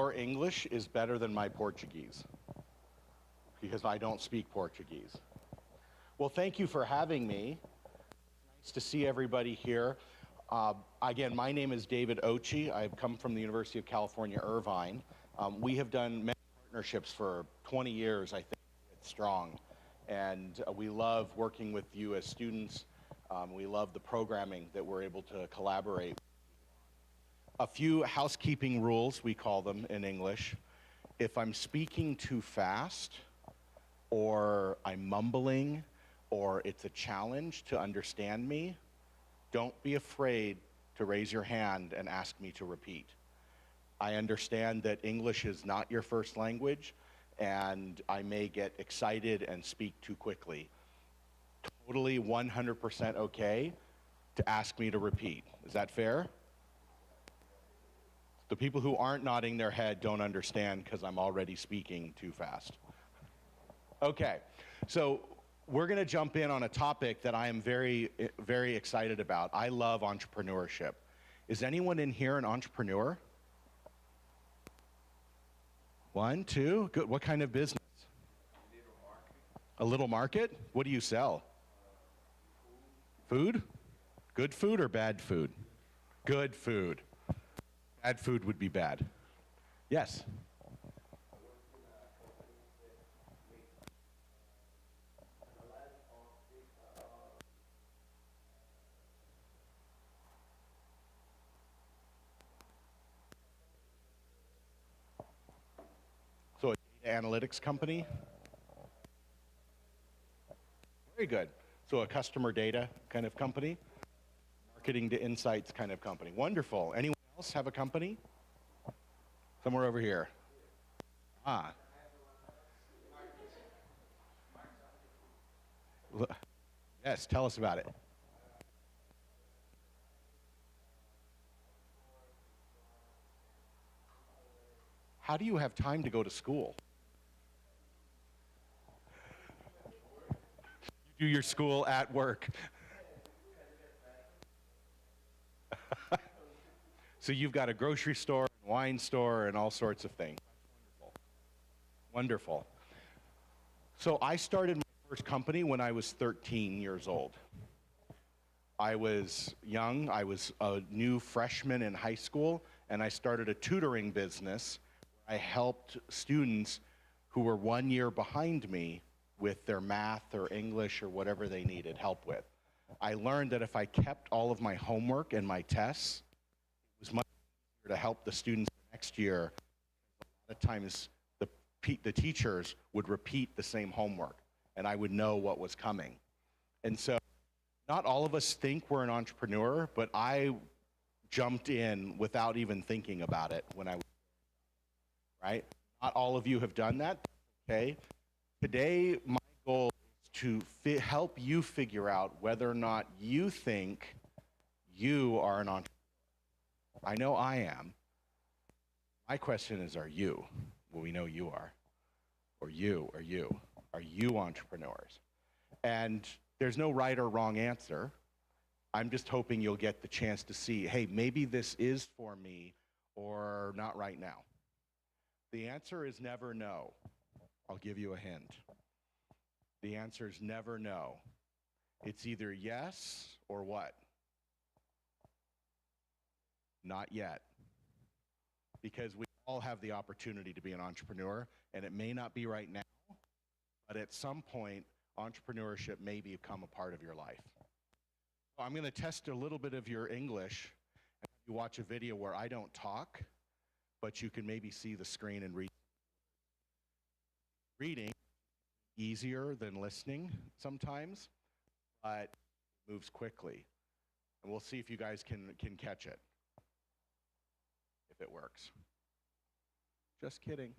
your English is better than my Portuguese, because I don't speak Portuguese. Well, thank you for having me. Nice to see everybody here. Again, my name is David Ochi. I've come from the University of California, Irvine. We have done many partnerships for 20 years, I think, strong. And we love working with you as students. We love the programming that we're able to collaborate. A few housekeeping rules, we call them in English. If I'm speaking too fast, or I'm mumbling, or it's a challenge to understand me, don't be afraid to raise your hand and ask me to repeat. I understand that English is not your first language, and I may get excited and speak too quickly. Totally 100% okay to ask me to repeat. Is that fair? The people who aren't nodding their head don't understand because I'm already speaking too fast. Okay, so we're going to jump in on a topic that I am very, very excited about. I love entrepreneurship. Is anyone in here an entrepreneur? One, two, good. What kind of business? A little market? What do you sell? Food? Good food or bad food? Good food. Bad food would be bad. Yes? So a data analytics company? Very good. So a customer data kind of company? Marketing to insights kind of company. Wonderful. Anyone else have a company? Somewhere over here. Ah. Yes, tell us about it. How do you have time to go to school? You do your school at work. So you've got a grocery store, and wine store, and all sorts of things. Wonderful. Wonderful. So I started my first company when I was 13 years old. I was young. I was a new freshman in high school, and I started a tutoring business. I helped students who were 1 year behind me with their math or English or whatever they needed help with. I learned that if I kept all of my homework and my tests, it was much easier to help the students the next year. A lot of times the teachers would repeat the same homework, and I would know what was coming. And so not all of us think we're an entrepreneur, but I jumped in without even thinking about it when I was right? Not all of you have done that, okay? Today, my goal is to help you figure out whether or not you think you are an entrepreneur. I know I am. My question is, are you? Well, we know you are. Or you, or you. Are you entrepreneurs? And there's no right or wrong answer. I'm just hoping you'll get the chance to see, hey, maybe this is for me or not right now. The answer is never no. I'll give you a hint. The answer is never no. It's either yes or what? Not yet. Because we all have the opportunity to be an entrepreneur, and it may not be right now, but at some point, entrepreneurship may become a part of your life. So I'm going to test a little bit of your English and have you watch a video where I don't talk, but you can maybe see the screen and read. Reading easier than listening sometimes, but it moves quickly. And we'll see if you guys can catch it, if it works. Just kidding.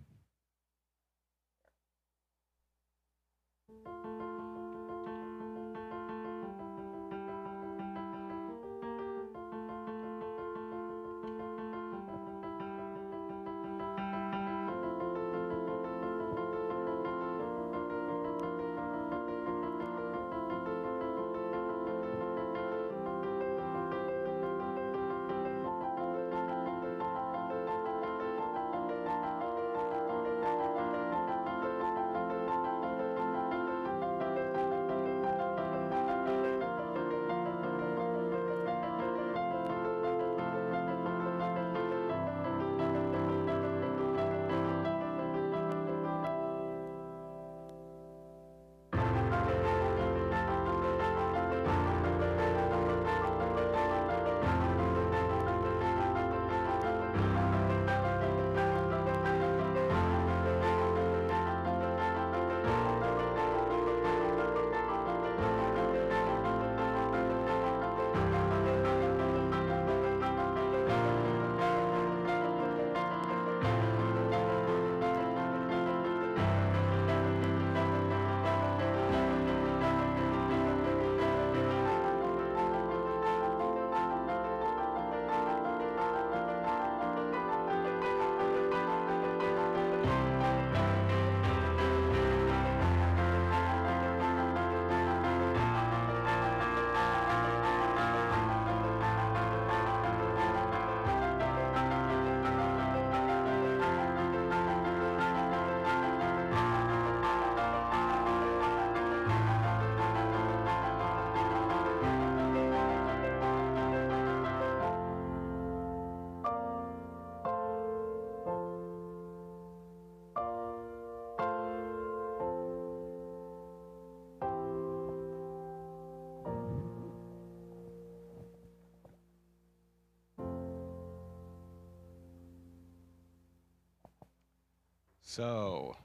So,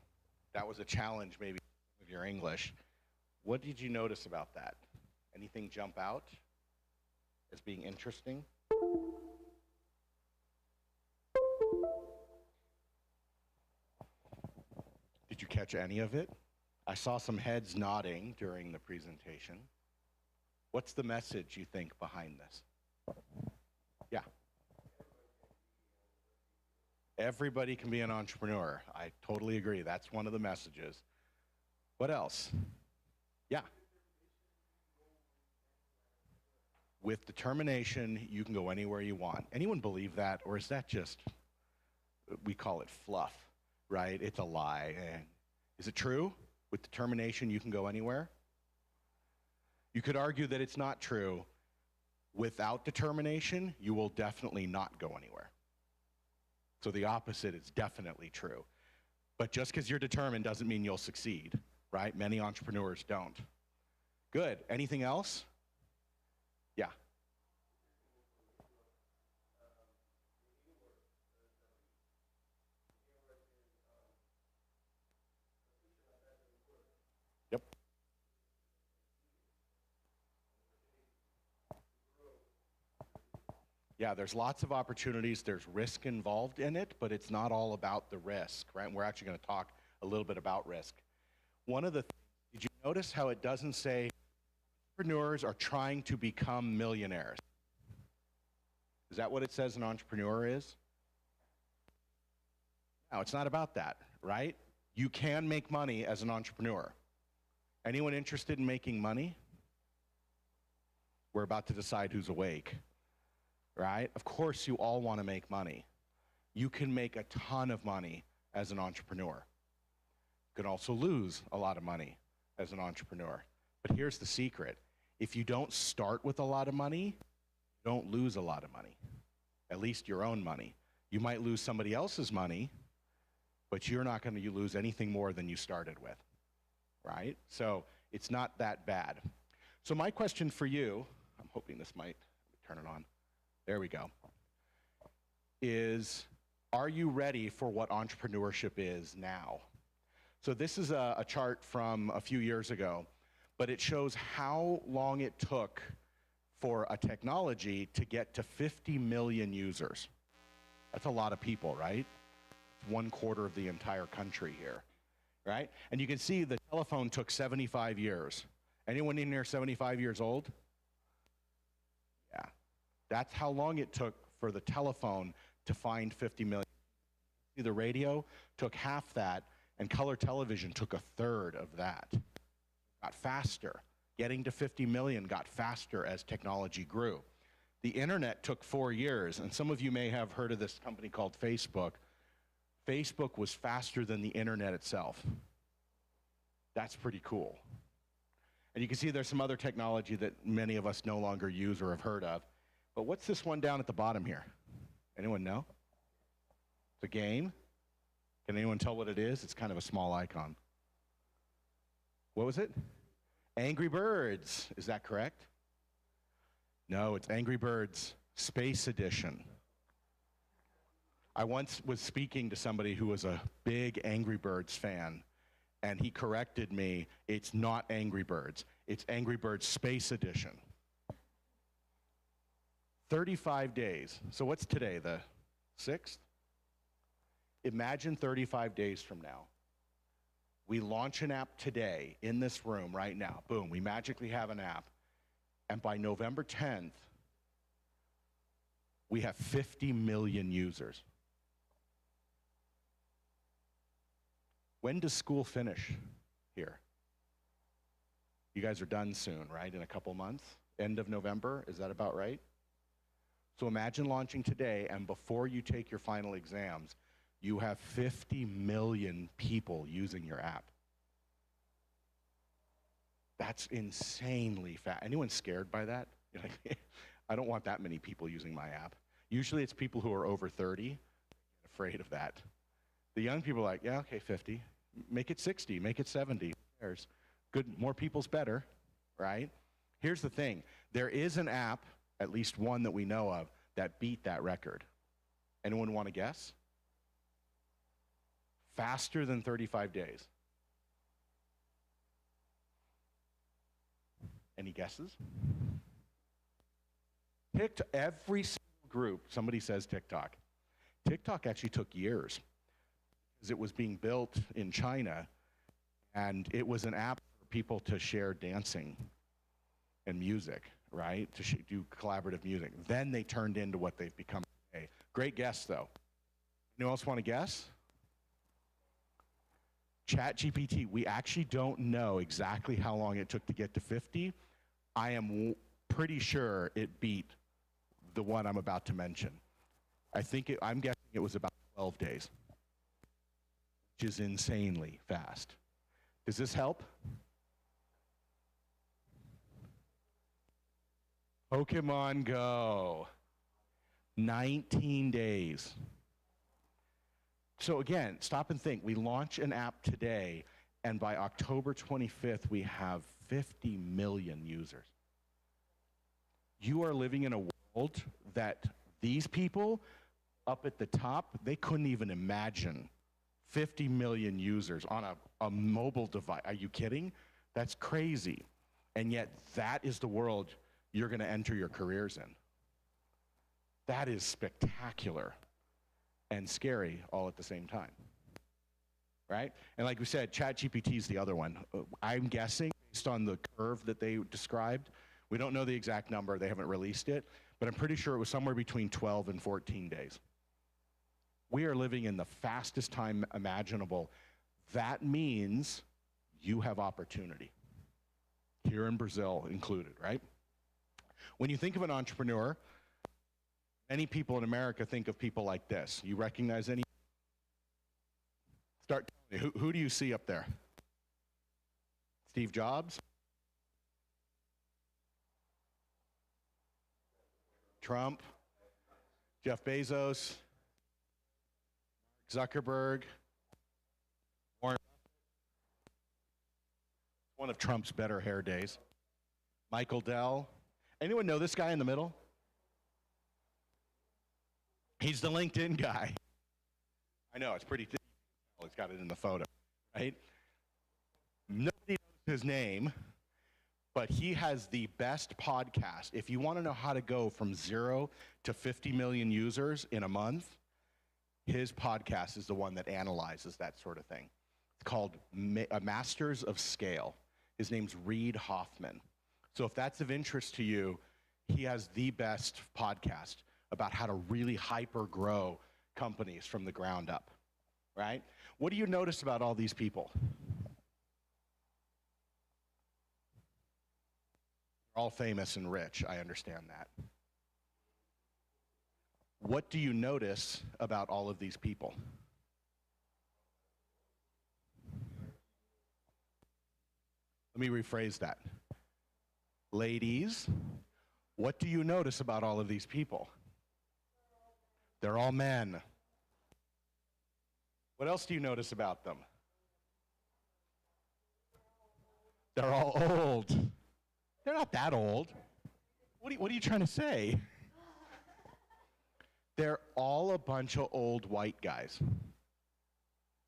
that was a challenge maybe with your English. What did you notice about that? Anything jump out as being interesting? Did you catch any of it? I saw some heads nodding during the presentation. What's the message you think behind this? Yeah. Everybody can be an entrepreneur. I totally agree. That's one of the messages. What else? Yeah. With determination, you can go anywhere you want. Anyone believe that? Or is that just, we call it fluff, right? It's a lie. Is it true? With determination, you can go anywhere? You could argue that it's not true. Without determination, you will definitely not go anywhere. So the opposite is definitely true. But just because you're determined doesn't mean you'll succeed, right? Many entrepreneurs don't. Good. Anything else? Yeah. Yep. Yeah, there's lots of opportunities. There's risk involved in it, but it's not all about the risk, right? And we're actually going to talk a little bit about risk. One of the things, did you notice how it doesn't say entrepreneurs are trying to become millionaires? Is that what it says an entrepreneur is? No, it's not about that, right? You can make money as an entrepreneur. Anyone interested in making money? We're about to decide who's awake, right? Of course you all want to make money. You can make a ton of money as an entrepreneur. You can also lose a lot of money as an entrepreneur. But here's the secret. If you don't start with a lot of money, you don't lose a lot of money, at least your own money. You might lose somebody else's money, but you're not going to lose anything more than you started with, right? So it's not that bad. So my question for you, I'm hoping this might turn it on. There we go. Is, are you ready for what entrepreneurship is now? So this is a chart from a few years ago, but it shows how long it took for a technology to get to 50 million users. That's a lot of people, right? 1/4 of the entire country here, right? And you can see the telephone took 75 years. Anyone in here 75 years old? Yeah. That's how long it took for the telephone to find 50 million. The radio took half that, and color television took 1/3 of that. Got faster. Getting to 50 million got faster as technology grew. The internet took 4 years, and some of you may have heard of this company called Facebook. Facebook was faster than the internet itself. That's pretty cool. And you can see there's some other technology that many of us no longer use or have heard of. But what's this one down at the bottom here? Anyone know? It's a game. Can anyone tell what it is? It's kind of a small icon. What was it? Angry Birds. Is that correct? No, it's Angry Birds Space Edition. I once was speaking to somebody who was a big Angry Birds fan, and he corrected me. It's not Angry Birds. It's Angry Birds Space Edition. 35 days. So what's today, the 6th? Imagine 35 days from now. We launch an app today in this room right now. Boom, we magically have an app. And by November 10th, we have 50 million users. When does school finish here? You guys are done soon, right? In a couple months? End of November, is that about right? So imagine launching today, and before you take your final exams, you have 50 million people using your app. That's insanely fast. Anyone scared by that? You're like, I don't want that many people using my app. Usually it's people who are over 30, afraid of that. The young people are like, yeah, okay, 50. Make it 60, make it 70. Who cares? Good, more people's better, right? Here's the thing. There is an app, at least one that we know of, that beat that record. Anyone want to guess? Faster than 35 days. Any guesses? TikTok, every single group, somebody says TikTok. TikTok actually took years because it was being built in China, and it was an app for people to share dancing and music, right? To do collaborative music. Then they turned into what they've become today. Great guess, though. Anyone else want to guess? ChatGPT, we actually don't know exactly how long it took to get to 50. I am pretty sure it beat the one I'm about to mention. I'm guessing it was about 12 days, which is insanely fast. Does this help? Pokemon Go, 19 days. So again, stop and think. We launch an app today, and by October 25th, we have 50 million users. You are living in a world that these people up at the top, they couldn't even imagine 50 million users on a mobile device. Are you kidding? That's crazy. And yet that is the world you're going to enter your careers in. That is spectacular and scary all at the same time, right? And like we said, ChatGPT is the other one. I'm guessing, based on the curve that they described, we don't know the exact number, they haven't released it, but I'm pretty sure it was somewhere between 12 and 14 days. We are living in the fastest time imaginable. That means you have opportunity, here in Brazil included, right? When you think of an entrepreneur, many people in America think of people like this. You recognize any? Start telling me, who do you see up there? Steve Jobs? Trump? Jeff Bezos? Zuckerberg? Warren Buffett? One of Trump's better hair days. Michael Dell? Anyone know this guy in the middle? He's the LinkedIn guy. I know, it's pretty thick. He's got it in the photo, right? Nobody knows his name, but he has the best podcast. If you want to know how to go from 0 to 50 million users in a month, his podcast is the one that analyzes that sort of thing. It's called Masters of Scale. His name's Reid Hoffman. So if that's of interest to you, he has the best podcast about how to really hyper grow companies from the ground up, right? What do you notice about all these people? They're all famous and rich, I understand that. What do you notice about all of these people? Let me rephrase that. Ladies, what do you notice about all of these people? They're all men. What else do you notice about them? They're all old. They're not that old. What are you trying to say? They're all a bunch of old white guys.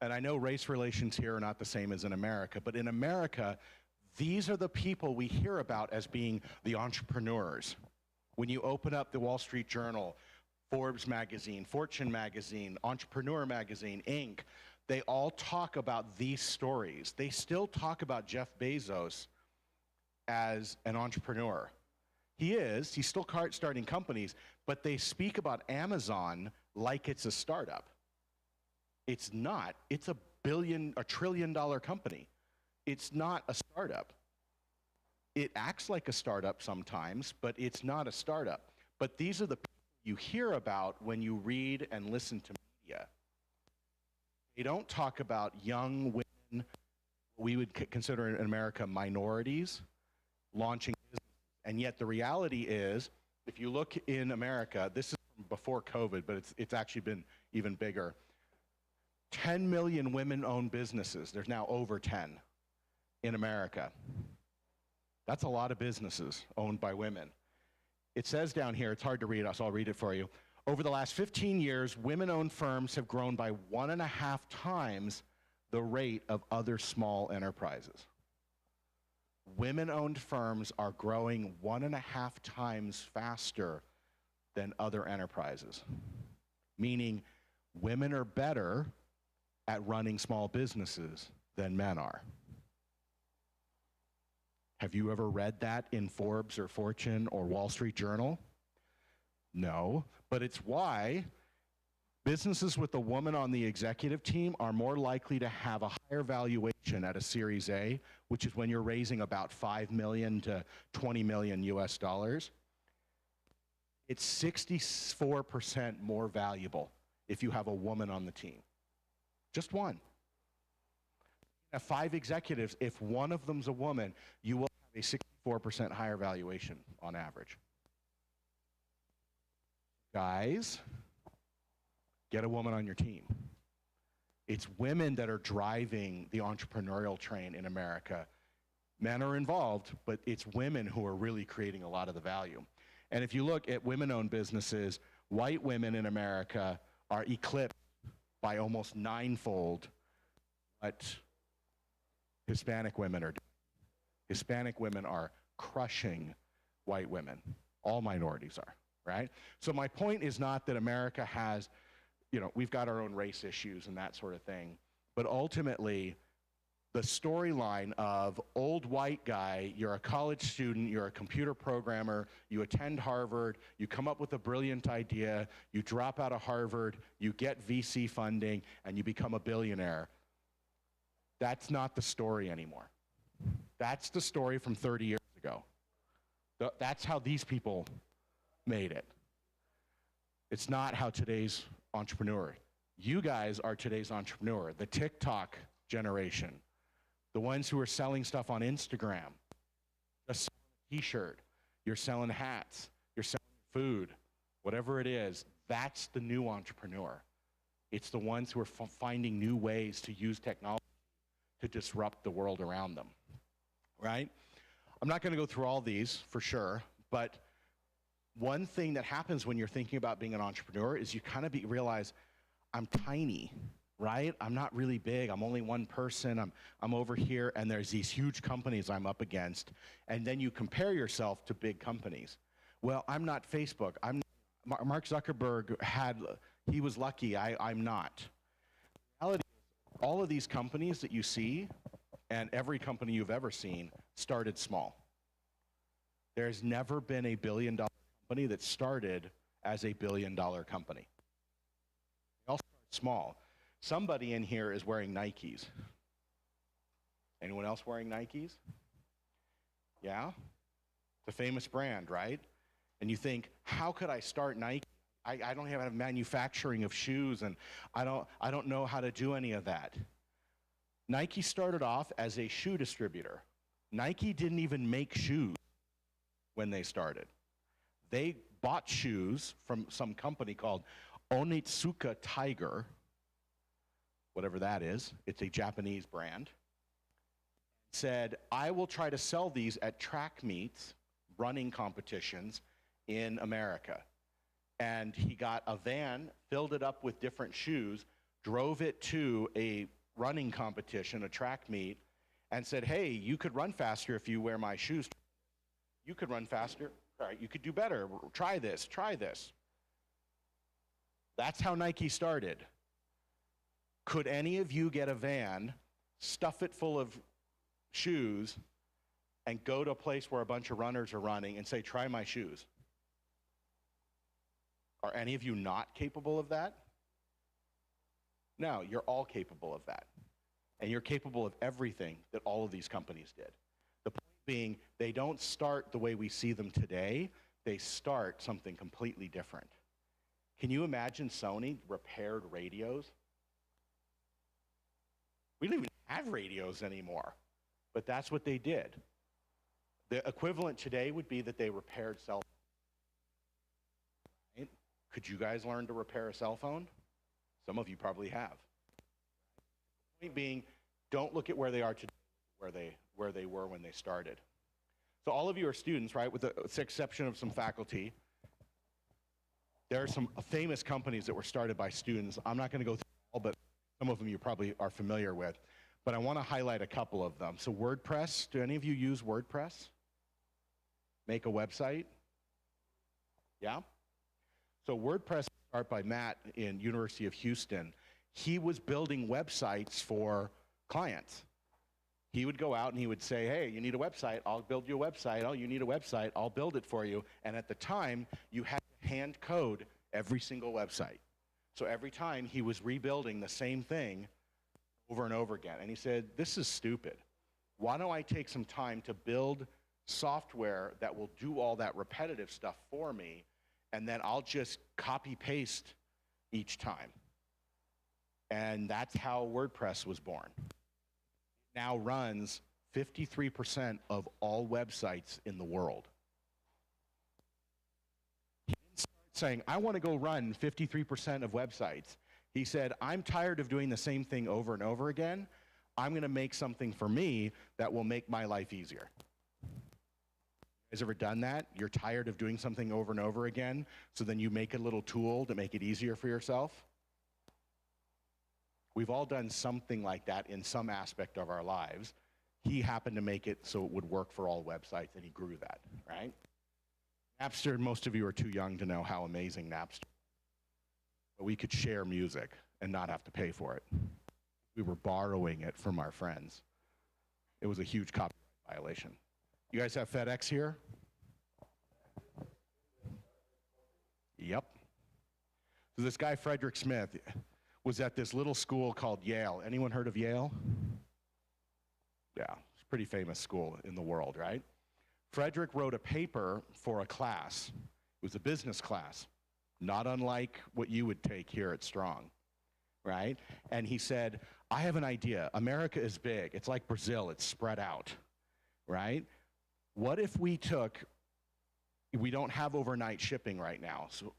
And I know race relations here are not the same as in America, but in America, these are the people we hear about as being the entrepreneurs. When you open up the Wall Street Journal, Forbes magazine, Fortune magazine, Entrepreneur magazine, Inc., they all talk about these stories. They still talk about Jeff Bezos as an entrepreneur. He's still starting companies, but they speak about Amazon like it's a startup. It's not. It's a $1 trillion company. It's not a startup. It acts like a startup sometimes, but it's not a startup. But these are the people you hear about when you read and listen to media. They don't talk about young women, we would consider in America minorities, launching businesses. And yet the reality is, if you look in America, this is from before COVID, but it's actually been even bigger. 10 million women-owned businesses. There's now over 10 in America. That's a lot of businesses owned by women. It says down here, it's hard to read, so I'll read it for you. Over the last 15 years, women-owned firms have grown by 1.5 times the rate of other small enterprises. Women-owned firms are growing 1.5 times faster than other enterprises, meaning women are better at running small businesses than men are. Have you ever read that in Forbes or Fortune or Wall Street Journal? No, but it's why businesses with a woman on the executive team are more likely to have a higher valuation at a Series A, which is when you're raising about 5 million to 20 million US dollars. It's 64% more valuable if you have a woman on the team. Just one. You have 5 executives. If one of them's a woman, you will have a 64% higher valuation on average. Guys, get a woman on your team. It's women that are driving the entrepreneurial train in America. Men are involved, but it's women who are really creating a lot of the value. And if you look at women-owned businesses, white women in America are eclipsed by almost 9-fold what Hispanic women are doing. Hispanic women are crushing white women. All minorities are, right? So my point is not that America has, we've got our own race issues and that sort of thing, but ultimately, the storyline of old white guy, you're a college student, you're a computer programmer, you attend Harvard, you come up with a brilliant idea, you drop out of Harvard, you get VC funding, and you become a billionaire. That's not the story anymore. That's the story from 30 years ago. That's how these people made it. It's not how today's entrepreneur. You guys are today's entrepreneur, the TikTok generation. The ones who are selling stuff on Instagram, just selling a t-shirt, you're selling hats, you're selling food, whatever it is, that's the new entrepreneur. It's the ones who are finding new ways to use technology to disrupt the world around them, right? I'm not gonna go through all these for sure, but one thing that happens when you're thinking about being an entrepreneur is you kind of realize, I'm tiny. Right? I'm not really big. I'm only one person. I'm over here, and there's these huge companies I'm up against. And then you compare yourself to big companies. Well, I'm not Facebook. Mark Zuckerberg he was lucky. I'm not. The reality is, all of these companies that you see, and every company you've ever seen, started small. There's never been a billion-dollar company that started as a billion-dollar company. They all start small. Somebody in here is wearing Nikes. Anyone else wearing Nikes? Yeah? It's a famous brand, right? And you think, how could I start Nike? I don't have manufacturing of shoes, and I don't know how to do any of that. Nike started off as a shoe distributor. Nike didn't even make shoes when they started. They bought shoes from some company called Onitsuka Tiger, whatever that is, it's a Japanese brand, said, I will try to sell these at track meets, running competitions in America. And he got a van, filled it up with different shoes, drove it to a running competition, a track meet, and said, hey, you could run faster if you wear my shoes. You could run faster. All right, you could do better. Try this, try this. That's how Nike started. Could any of you get a van, stuff it full of shoes, and go to a place where a bunch of runners are running and say, try my shoes? Are any of you not capable of that? No, you're all capable of that. And you're capable of everything that all of these companies did. The point being, they don't start the way we see them today. They start something completely different. Can you imagine Sony repaired radios? We don't even have radios anymore, but that's what they did. The equivalent today would be that they repaired cell phones. Right? Could you guys learn to repair a cell phone? Some of you probably have. The point being, don't look at where they are today, where they were when they started. So all of you are students, right, with the exception of some faculty. There are some famous companies that were started by students. I'm not going to go through all, but some of them you probably are familiar with. But I want to highlight a couple of them. So WordPress, do any of you use WordPress? Make a website? Yeah? So WordPress was started by Matt in University of Houston. He was building websites for clients. He would go out and he would say, hey, you need a website, I'll build you a website. Oh, you need a website, I'll build it for you. And at the time, you had to hand code every single website. So every time he was rebuilding the same thing over and over again. And he said, this is stupid. Why don't I take some time to build software that will do all that repetitive stuff for me, and then I'll just copy paste each time. And that's how WordPress was born. Now runs 53% of all websites in the world. He didn't start saying, I want to go run 53% of websites. He said, I'm tired of doing the same thing over and over again. I'm going to make something for me that will make my life easier. You guys ever done that? You're tired of doing something over and over again, so then you make a little tool to make it easier for yourself? We've all done something like that in some aspect of our lives. He happened to make it so it would work for all websites, and he grew that, right? Napster, most of you are too young to know how amazing Napster was. But we could share music and not have to pay for it. We were borrowing it from our friends. It was a huge copyright violation. You guys have FedEx here? Yep. So this guy, Frederick Smith, was at this little school called Yale. Anyone heard of Yale? Yeah, it's a pretty famous school in the world, right? Frederick wrote a paper for a class. It was a business class, not unlike what you would take here at Strong, right? And he said, I have an idea. America is big. It's like Brazil. It's spread out, right? What if we don't have overnight shipping right now, so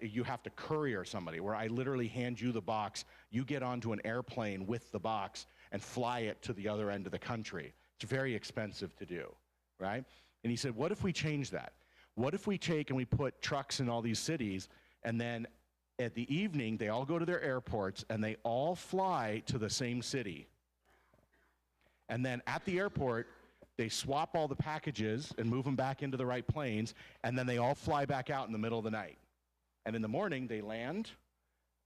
you have to courier somebody, where I literally hand you the box, you get onto an airplane with the box and fly it to the other end of the country. It's very expensive to do, right? And he said, what if we change that? What if we take and we put trucks in all these cities, and then at the evening, they all go to their airports and they all fly to the same city. And then at the airport, they swap all the packages and move them back into the right planes, and then they all fly back out in the middle of the night. And in the morning, they land,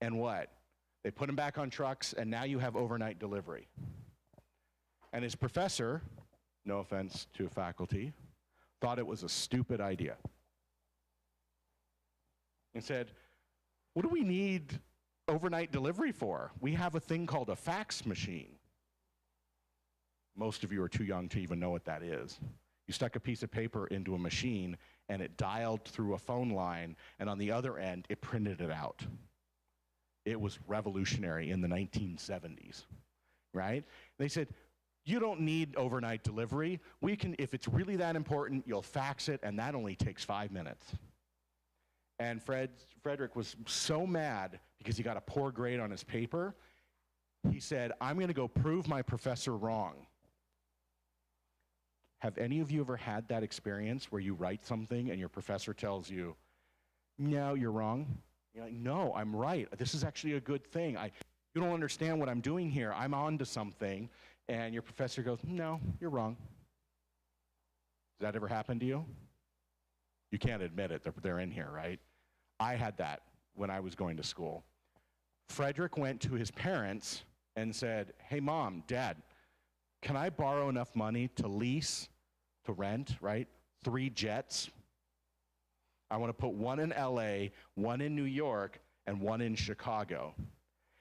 and what? They put them back on trucks, and now you have overnight delivery. And his professor, no offense to faculty, thought it was a stupid idea. And said, what do we need overnight delivery for? We have a thing called a fax machine. Most of you are too young to even know what that is. You stuck a piece of paper into a machine, and it dialed through a phone line, and on the other end, it printed it out. It was revolutionary in the 1970s, right? They said, you don't need overnight delivery. We can, if it's really that important, you'll fax it, and that only takes 5 minutes. And Frederick was so mad because he got a poor grade on his paper. He said, I'm going to go prove my professor wrong. Have any of you ever had that experience where you write something and your professor tells you, no, you're wrong? You're like, no, I'm right. This is actually a good thing. You don't understand what I'm doing here. I'm on to something. And your professor goes, no, you're wrong. Does that ever happen to you? You can't admit it. They're in here, right? I had that when I was going to school. Frederick went to his parents and said, hey, Mom, Dad, can I borrow enough money to rent, right? 3 jets. I want to put one in LA, one in New York, and one in Chicago.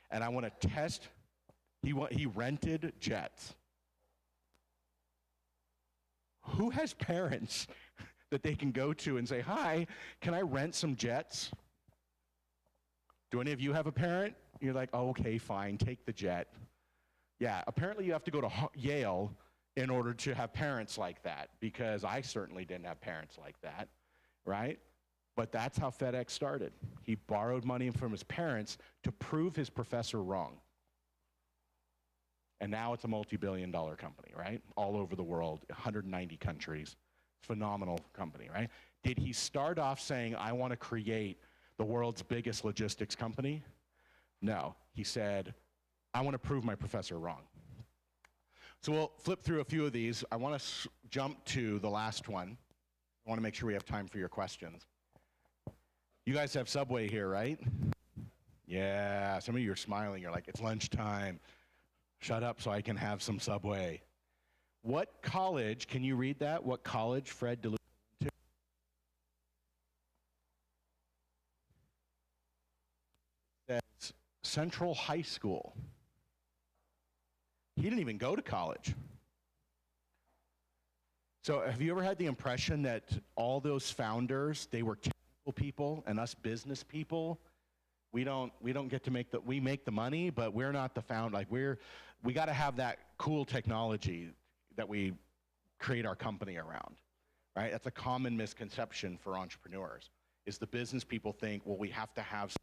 And I want to test, he rented jets. Who has parents that they can go to and say, hi, can I rent some jets? Do any of you have a parent? You're like, oh, okay, fine, take the jet. Yeah, apparently you have to go to Yale in order to have parents like that, because I certainly didn't have parents like that, right? But that's how FedEx started. He borrowed money from his parents to prove his professor wrong. And now it's a multi-billion-dollar company, right? All over the world, 190 countries. Phenomenal company, right? Did he start off saying, I want to create the world's biggest logistics company? No. He said, I want to prove my professor wrong. So we'll flip through a few of these. I want to jump to the last one. I want to make sure we have time for your questions. You guys have Subway here, right? Yeah, some of you are smiling. You're like, it's lunchtime. Shut up so I can have some Subway. What college, can you read that? What college Fred DeLuca went to? That's Central High School. He didn't even go to college. So have you ever had the impression that all those founders, they were technical people, and us business people, we don't get to make we make the money, but we're not the founder. Like we got to have that cool technology that we create our company around, right? That's a common misconception for entrepreneurs, is the business people think, well, we have to have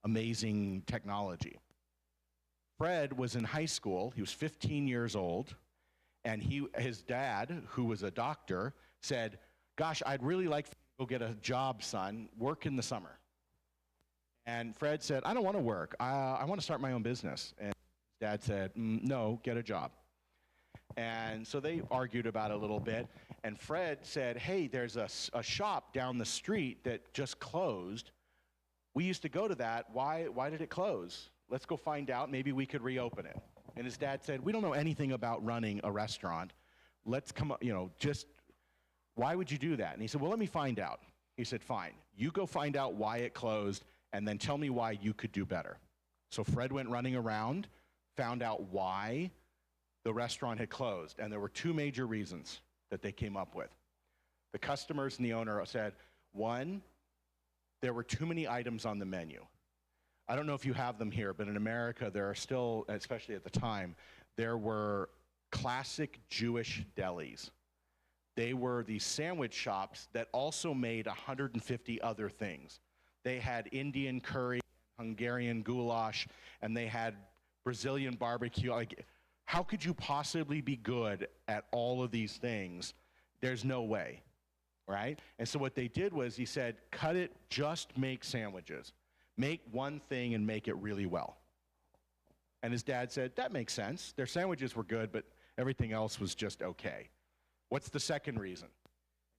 amazing technology. Fred was in high school. He was 15 years old, and his dad, who was a doctor, said, gosh, I'd really like for you to go get a job, son. Work in the summer. And Fred said, I don't want to work. I want to start my own business. And his dad said, no, get a job. And so they argued about it a little bit. And Fred said, hey, there's a shop down the street that just closed. We used to go to that. Why did it close? Let's go find out. Maybe we could reopen it. And his dad said, we don't know anything about running a restaurant. Let's come up, just, why would you do that? And he said, well, let me find out. He said, fine. You go find out why it closed, and then tell me why you could do better. So Fred went running around, found out why the restaurant had closed. And there were two major reasons that they came up with. The customers and the owner said, one, there were too many items on the menu. I don't know if you have them here, but in America, there are still, especially at the time, there were classic Jewish delis. They were these sandwich shops that also made 150 other things. They had Indian curry, Hungarian goulash, and they had Brazilian barbecue. Like, how could you possibly be good at all of these things? There's no way, right? And so what they did was, he said, cut it, just make sandwiches. Make one thing and make it really well. And his dad said, that makes sense. Their sandwiches were good, but everything else was just okay. What's the second reason?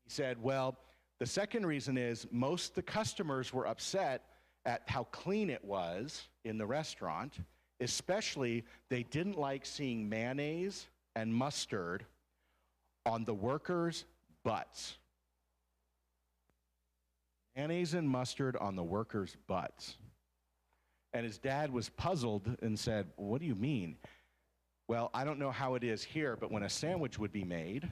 He said, well, the second reason is most of the customers were upset at how clean it was in the restaurant, especially they didn't like seeing mayonnaise and mustard on the workers' butts. Mayonnaise and mustard on the workers' butts. And his dad was puzzled and said, what do you mean? Well, I don't know how it is here, but when a sandwich would be made,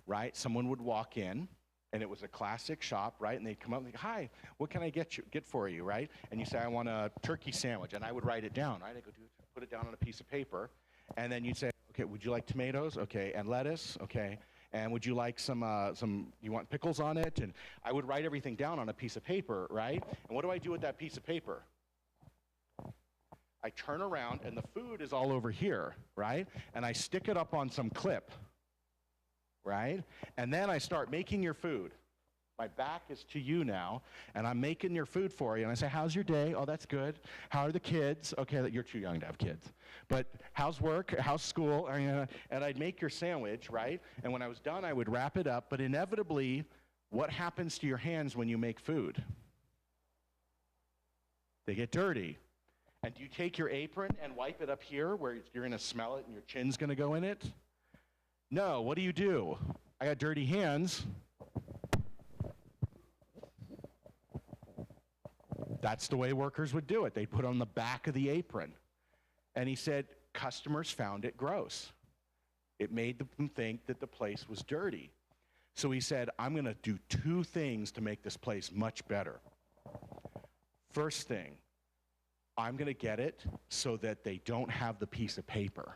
right, someone would walk in, and it was a classic shop, right, and they'd come up and say, hi, what can I get for you, right? And you say, I want a turkey sandwich, and I would write it down, right? I go put it down on a piece of paper, and then you'd say, okay, would you like tomatoes? Okay, and lettuce? Okay. And would you like some, you want pickles on it? And I would write everything down on a piece of paper, right? And what do I do with that piece of paper? I turn around, and the food is all over here, right? And I stick it up on some clip, right? And then I start making your food. My back is to you now, and I'm making your food for you. And I say, how's your day? Oh, that's good. How are the kids? Okay, you're too young to have kids. But how's work? How's school? And I'd make your sandwich, right? And when I was done, I would wrap it up. But inevitably, what happens to your hands when you make food? They get dirty. And do you take your apron and wipe it up here where you're going to smell it and your chin's going to go in it? No, what do? I got dirty hands. That's the way workers would do it. They'd put it on the back of the apron. And he said, customers found it gross. It made them think that the place was dirty. So he said, I'm going to do two things to make this place much better. First thing, I'm going to get it so that they don't have the piece of paper.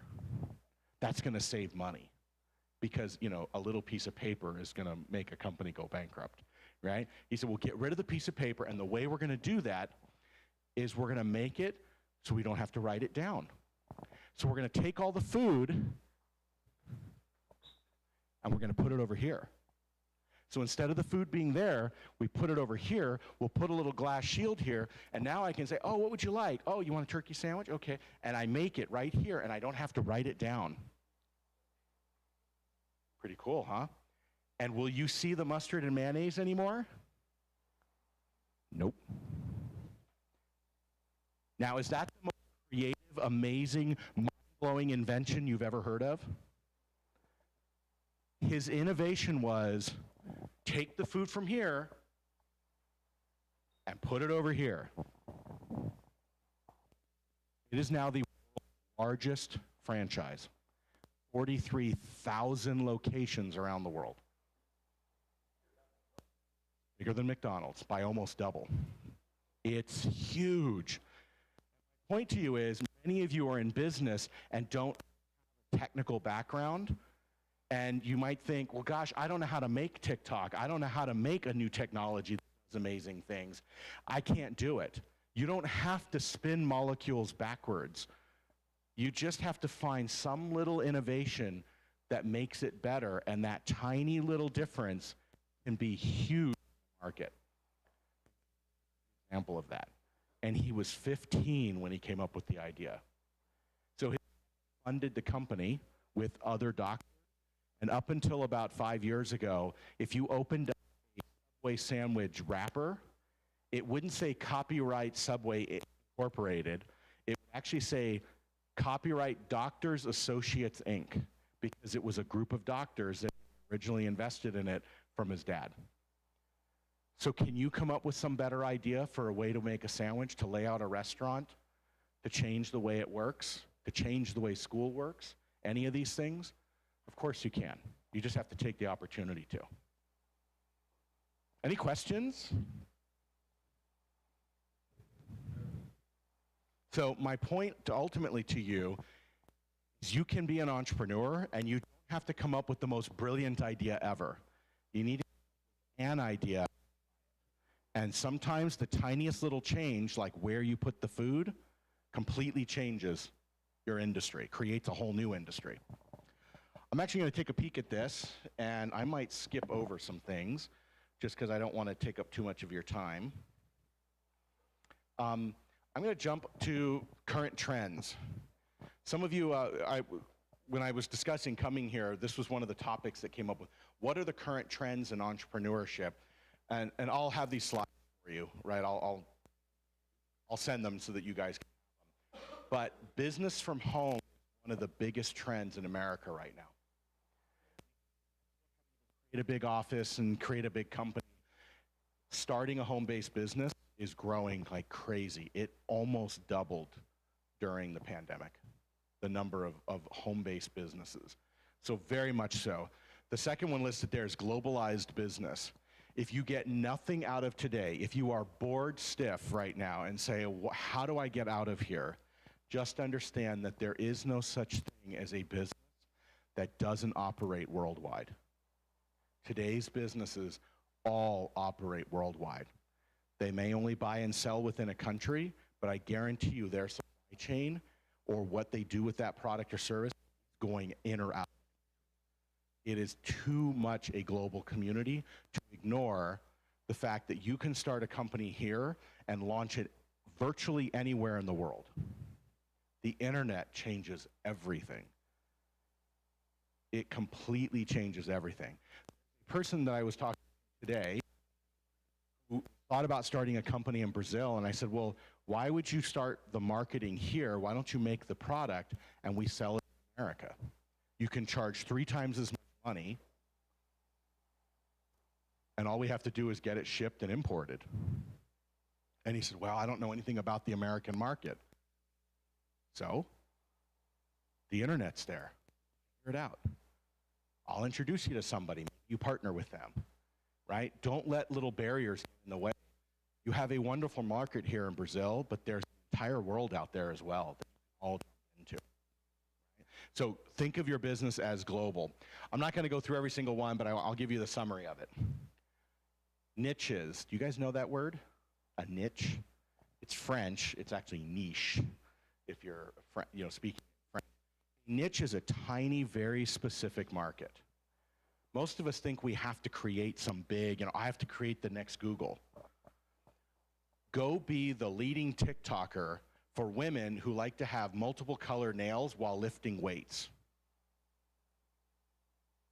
That's going to save money because, a little piece of paper is going to make a company go bankrupt, right? He said, we'll get rid of the piece of paper, and the way we're going to do that is we're going to make it so we don't have to write it down. So we're going to take all the food, and we're going to put it over here. So instead of the food being there, we put it over here, we'll put a little glass shield here, and now I can say, oh, what would you like? Oh, you want a turkey sandwich? Okay. And I make it right here, and I don't have to write it down. Pretty cool, huh? And will you see the mustard and mayonnaise anymore? Nope. Now, is that the most creative, amazing, mind-blowing invention you've ever heard of? His innovation was, take the food from here and put it over here. It is now the largest franchise. 43,000 locations around the world. Bigger than McDonald's by almost double. It's huge. My point to you is, many of you are in business and don't have a technical background, and you might think, well, gosh, I don't know how to make TikTok. I don't know how to make a new technology that does amazing things. I can't do it. You don't have to spin molecules backwards. You just have to find some little innovation that makes it better, and that tiny little difference can be huge in the market. Example of that. And he was 15 when he came up with the idea. So he funded the company with other doctors. And up until about 5 years ago, if you opened up a Subway sandwich wrapper, it wouldn't say Copyright Subway Incorporated. It would actually say Copyright Doctors Associates, Inc., because it was a group of doctors that originally invested in it from his dad. So can you come up with some better idea for a way to make a sandwich, to lay out a restaurant, to change the way it works, to change the way school works? Any of these things? Of course you can. You just have to take the opportunity to. Any questions? So my point ultimately to you is, you can be an entrepreneur and you don't have to come up with the most brilliant idea ever. You need an idea. And sometimes the tiniest little change, like where you put the food, completely changes your industry, creates a whole new industry. I'm actually going to take a peek at this, and I might skip over some things just because I don't want to take up too much of your time. I'm going to jump to current trends. Some of you, when I was discussing coming here, this was one of the topics that came up with. What are the current trends in entrepreneurship? And I'll have these slides for you, right? I'll send them so that you guys can have them. But business from home is one of the biggest trends in America right now. Create a big office and create a big company. Starting a home-based business is growing like crazy. It almost doubled during the pandemic, the number of home-based businesses. So very much so. The second one listed there is globalized business. If you get nothing out of today, if you are bored stiff right now and say, how do I get out of here? Just understand that there is no such thing as a business that doesn't operate worldwide. Today's businesses all operate worldwide. They may only buy and sell within a country, but I guarantee you their supply chain or what they do with that product or service is going in or out. It is too much a global community to ignore the fact that you can start a company here and launch it virtually anywhere in the world. The internet changes everything. It completely changes everything. The person that I was talking to today who thought about starting a company in Brazil, and I said, well, why would you start the marketing here? Why don't you make the product and we sell it in America? You can charge 3 times as much money, and all we have to do is get it shipped and imported. And he said, well, I don't know anything about the American market. So, the internet's there. Figure it out. I'll introduce you to somebody. Maybe you partner with them, right? Don't let little barriers get in the way. You have a wonderful market here in Brazil, but there's an entire world out there as well that you can all jump into. So think of your business as global. I'm not going to go through every single one, but I'll give you the summary of it. Niches. Do you guys know that word? A niche? It's French. It's actually niche, if you're speaking French. Niche is a tiny, very specific market. Most of us think we have to create some big, I have to create the next Google. Go be the leading TikToker for women who like to have multiple color nails while lifting weights.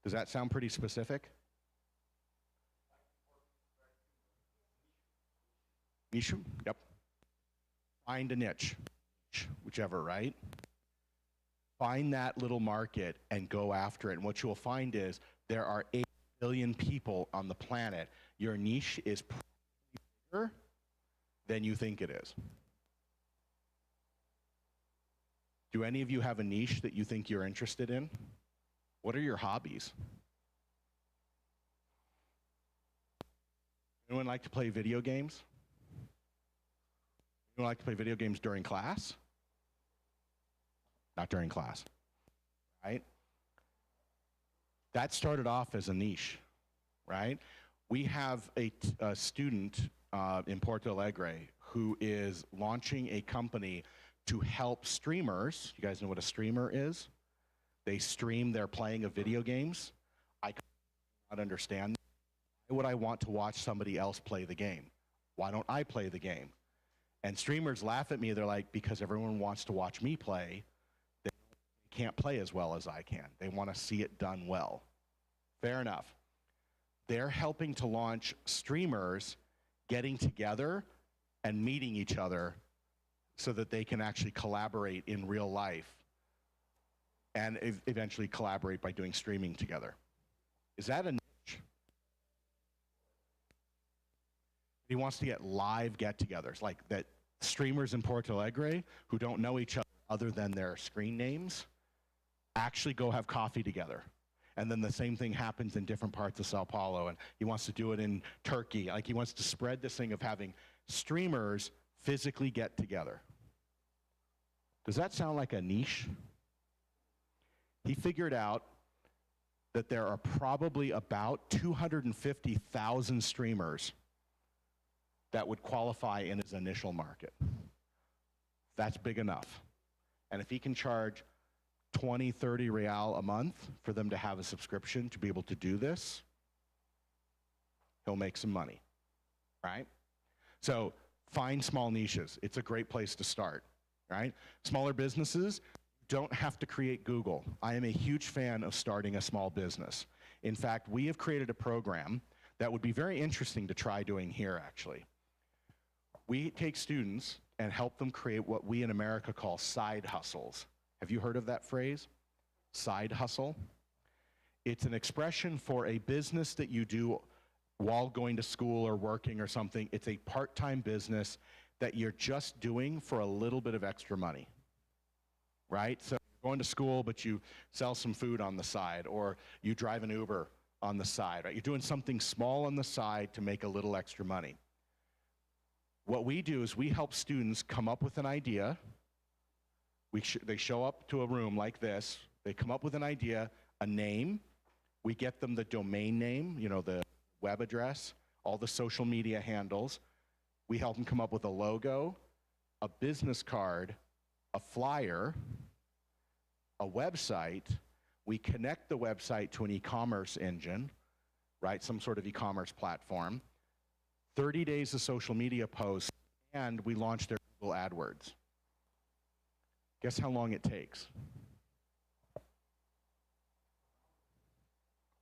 Does that sound pretty specific? Niche? Yep. Find a niche, whichever, right? Find that little market and go after it. And what you'll find is there are 8 billion people on the planet. Your niche is probably bigger than you think it is. Do any of you have a niche that you think you're interested in? What are your hobbies? Anyone like to play video games? Anyone like to play video games during class? Not during class, right? That started off as a niche, right? We have a student in Porto Alegre who is launching a company to help streamers. You guys know what a streamer is? They stream their playing of video games. I cannot understand. Why would I want to watch somebody else play the game? Why don't I play the game? And streamers laugh at me. They're like, because everyone wants to watch me play. They can't play as well as I can. They want to see it done well. Fair enough. They're helping to launch streamers getting together and meeting each other so that they can actually collaborate in real life and eventually collaborate by doing streaming together. Is that a niche? He wants to get live get-togethers, like that streamers in Porto Alegre who don't know each other than their screen names actually go have coffee together. And then the same thing happens in different parts of Sao Paulo, and he wants to do it in Turkey. Like, he wants to spread this thing of having streamers physically get together. Does that sound like a niche? He figured out that there are probably about 250,000 streamers that would qualify in his initial market. That's big enough. And if he can charge 20, 30 real a month for them to have a subscription to be able to do this, he'll make some money, right? So find small niches. It's a great place to start, right? Smaller businesses don't have to create Google. I am a huge fan of starting a small business. In fact, we have created a program that would be very interesting to try doing here, actually. We take students and help them create what we in America call side hustles. Have you heard of that phrase? Side hustle? It's an expression for a business that you do while going to school or working or something. It's a part-time business that you're just doing for a little bit of extra money, right? So you're going to school, but you sell some food on the side, or you drive an Uber on the side, right? You're doing something small on the side to make a little extra money. What we do is we help students come up with an idea. They show up to a room like this. They come up with an idea, a name. We get them the domain name, the web address, all the social media handles. We help them come up with a logo, a business card, a flyer, a website. We connect the website to an e-commerce engine, right? Some sort of e-commerce platform. 30 days of social media posts, and we launch their Google AdWords. Guess how long it takes?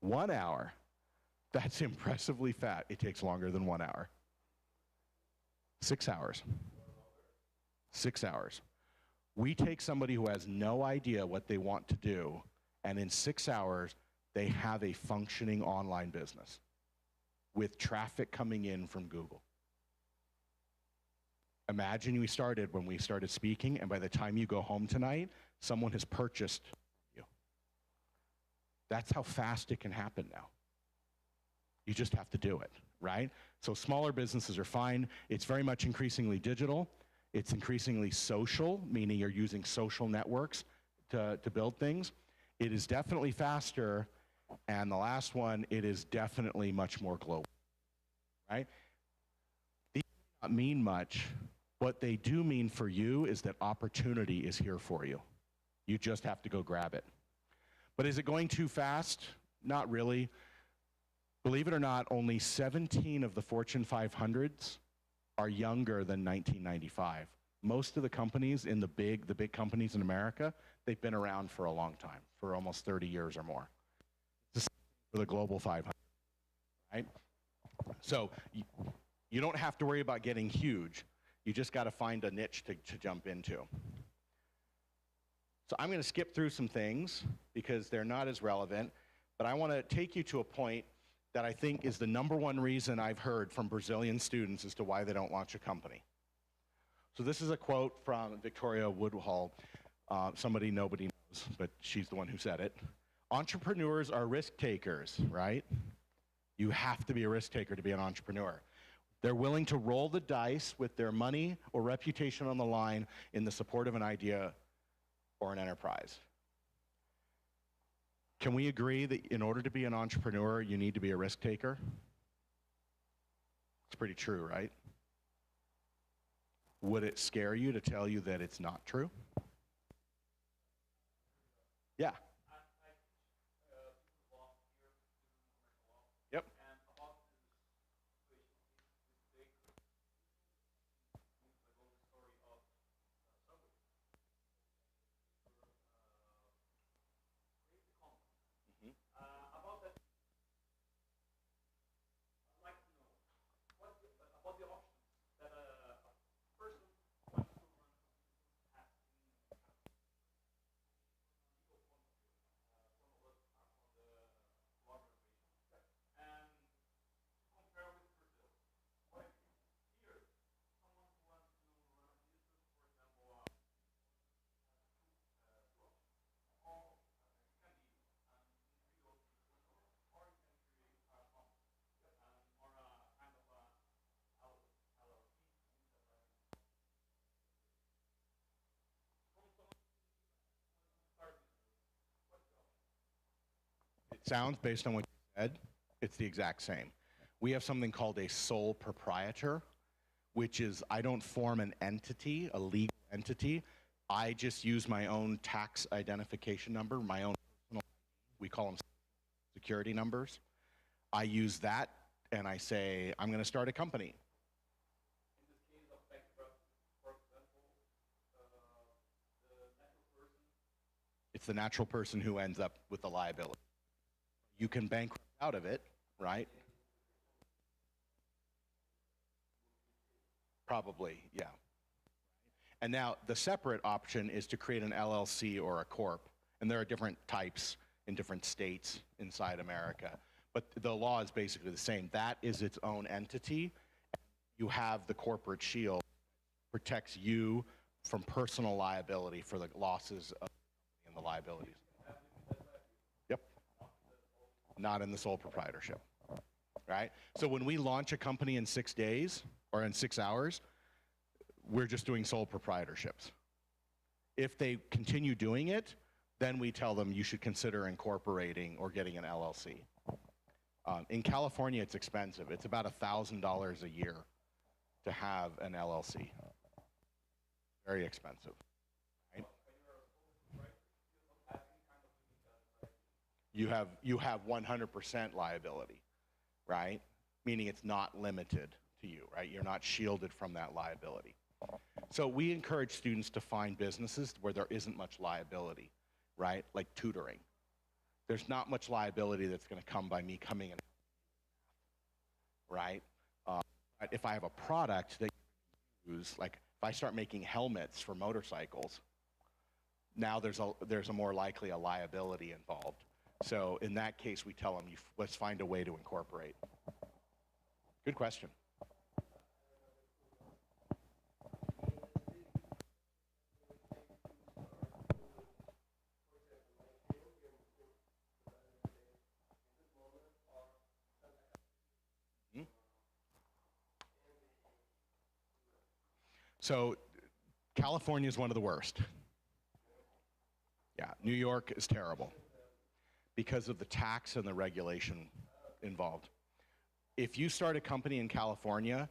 1 hour. That's impressively fast. It takes longer than 1 hour. 6 hours. 6 hours. We take somebody who has no idea what they want to do, and in 6 hours, they have a functioning online business with traffic coming in from Google. Imagine we started when we started speaking, and by the time you go home tonight, someone has purchased you. That's how fast it can happen now. You just have to do it, right? So smaller businesses are fine. It's very much increasingly digital. It's increasingly social, meaning you're using social networks to build things. It is definitely faster. And the last one, it is definitely much more global, right? These do not mean much. What they do mean for you is that opportunity is here for you. You just have to go grab it. But is it going too fast? Not really. Believe it or not, only 17 of the Fortune 500s are younger than 1995. Most of the companies in the big companies in America, they've been around for a long time, for almost 30 years or more. It's the same for the Global 500, right? So you don't have to worry about getting huge. You just got to find a niche to jump into. So I'm going to skip through some things because they're not as relevant, but I want to take you to a point that I think is the #1 reason I've heard from Brazilian students as to why they don't launch a company. So this is a quote from Victoria Woodhull, somebody nobody knows, but she's the one who said it. Entrepreneurs are risk takers, right? You have to be a risk taker to be an entrepreneur. They're willing to roll the dice with their money or reputation on the line in the support of an idea or an enterprise. Can we agree that in order to be an entrepreneur, you need to be a risk taker? It's pretty true, right? Would it scare you to tell you that it's not true? Yeah. Yep. Sounds, based on what you said, it's the exact same. We have something called a sole proprietor, which is I don't form an entity, a legal entity. I just use my own tax identification number, my own personal, we call them security numbers. I use that and I say, I'm going to start a company. In this case of bankruptcy, for example, the natural person? It's the natural person who ends up with the liability. You can bankrupt out of it, right? Probably, yeah. And now the separate option is to create an LLC or a corp, and there are different types in different states inside America. But the law is basically the same. That is its own entity. You have the corporate shield, protects you from personal liability for the losses of and the liabilities. Yep. Not in the sole proprietorship, right? So when we launch a company in 6 days or in 6 hours, we're just doing sole proprietorships. If they continue doing it, then we tell them you should consider incorporating or getting an LLC. In California, it's expensive. It's about $1,000 a year to have an LLC. Very expensive. Right? You have 100% liability, right? Meaning it's not limited to you, right? You're not shielded from that liability. So we encourage students to find businesses where there isn't much liability, right? Like tutoring. There's not much liability that's going to come by me coming in, right? If I have a product that you use, like if I start making helmets for motorcycles, now there's a more likely a liability involved. So in that case, we tell them, let's find a way to incorporate. Good question. So California is one of the worst. Yeah, New York is terrible because of the tax and the regulation involved. If you start a company in California,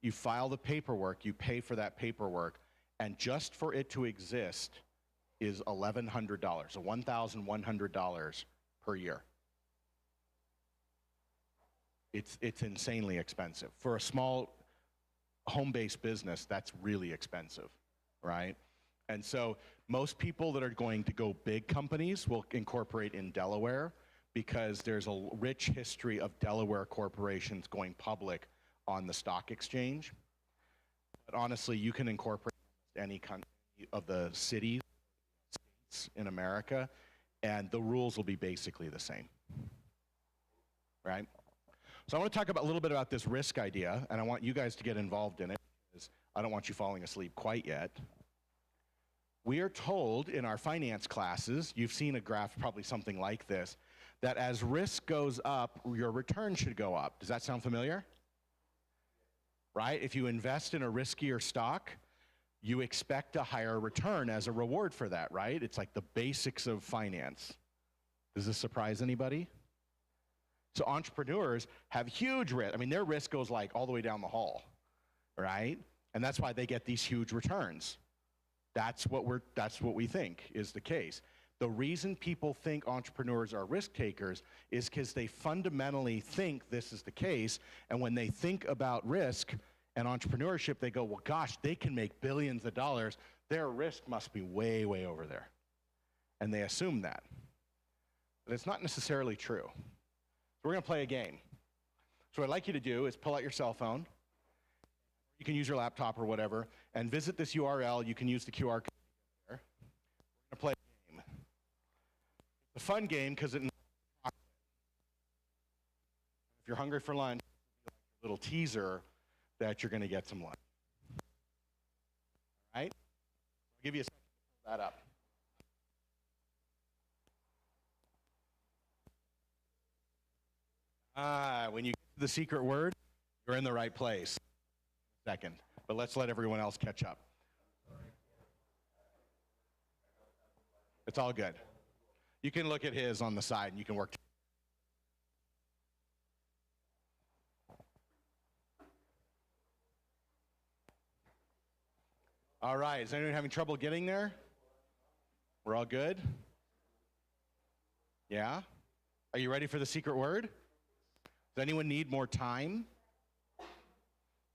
you file the paperwork, you pay for that paperwork, and just for it to exist is $1,100, so $1,100 per year. It's insanely expensive. For a small home-based business, that's really expensive, right? And so most people that are going to go big companies will incorporate in Delaware because there's a rich history of Delaware corporations going public on the stock exchange. But honestly, you can incorporate any country of the cities, states in America, and the rules will be basically the same, right? So I want to talk a little bit about this risk idea, and I want you guys to get involved in it, because I don't want you falling asleep quite yet. We are told in our finance classes, you've seen a graph, probably something like this, that as risk goes up, your return should go up. Does that sound familiar? Right? If you invest in a riskier stock, you expect a higher return as a reward for that, right? It's like the basics of finance. Does this surprise anybody? So entrepreneurs have huge risk. I mean, their risk goes like all the way down the hall, right? And that's why they get these huge returns. That's what we think is the case. The reason people think entrepreneurs are risk takers is because they fundamentally think this is the case. And when they think about risk and entrepreneurship, they go, well, gosh, they can make billions of dollars. Their risk must be way, way over there. And they assume that. But it's not necessarily true. So we're going to play a game. So what I'd like you to do is pull out your cell phone. You can use your laptop or whatever, and visit this URL. You can use the QR code there. We're going to play a game. It's a fun game because it. If you're hungry for lunch, it's a little teaser that you're going to get some lunch. All right? I'll give you a second to pull that up. When you get to the secret word, you're in the right place. Second, but let's let everyone else catch up. It's all good. You can look at his on the side and you can work. All right, is anyone having trouble getting there? We're all good? Yeah? Are you ready for the secret word? Does anyone need more time?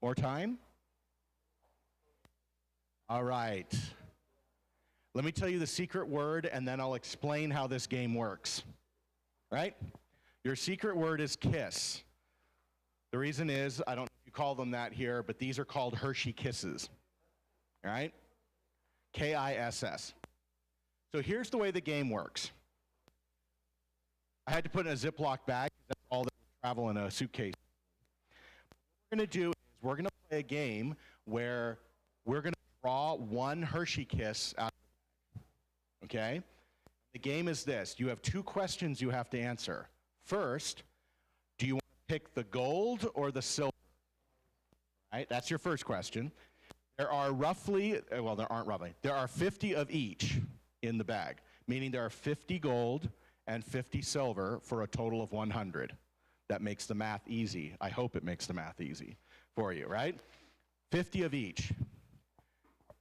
More time? All right. Let me tell you the secret word, and then I'll explain how this game works. Right? Your secret word is KISS. The reason is, I don't know if you call them that here, but these are called Hershey Kisses. All right? KISS. So here's the way the game works. I had to put it in a Ziploc bag, because that's all that will travel in a suitcase. What we're going to do is we're going to play a game where we're going to draw one Hershey Kiss out of the bag. Okay? The game is this. You have two questions you have to answer. First, do you want to pick the gold or the silver? Right? That's your first question. There are roughly, well, there aren't roughly, there are 50 of each in the bag, meaning there are 50 gold and 50 silver for a total of 100. That makes the math easy. I hope it makes the math easy for you, right? 50 of each.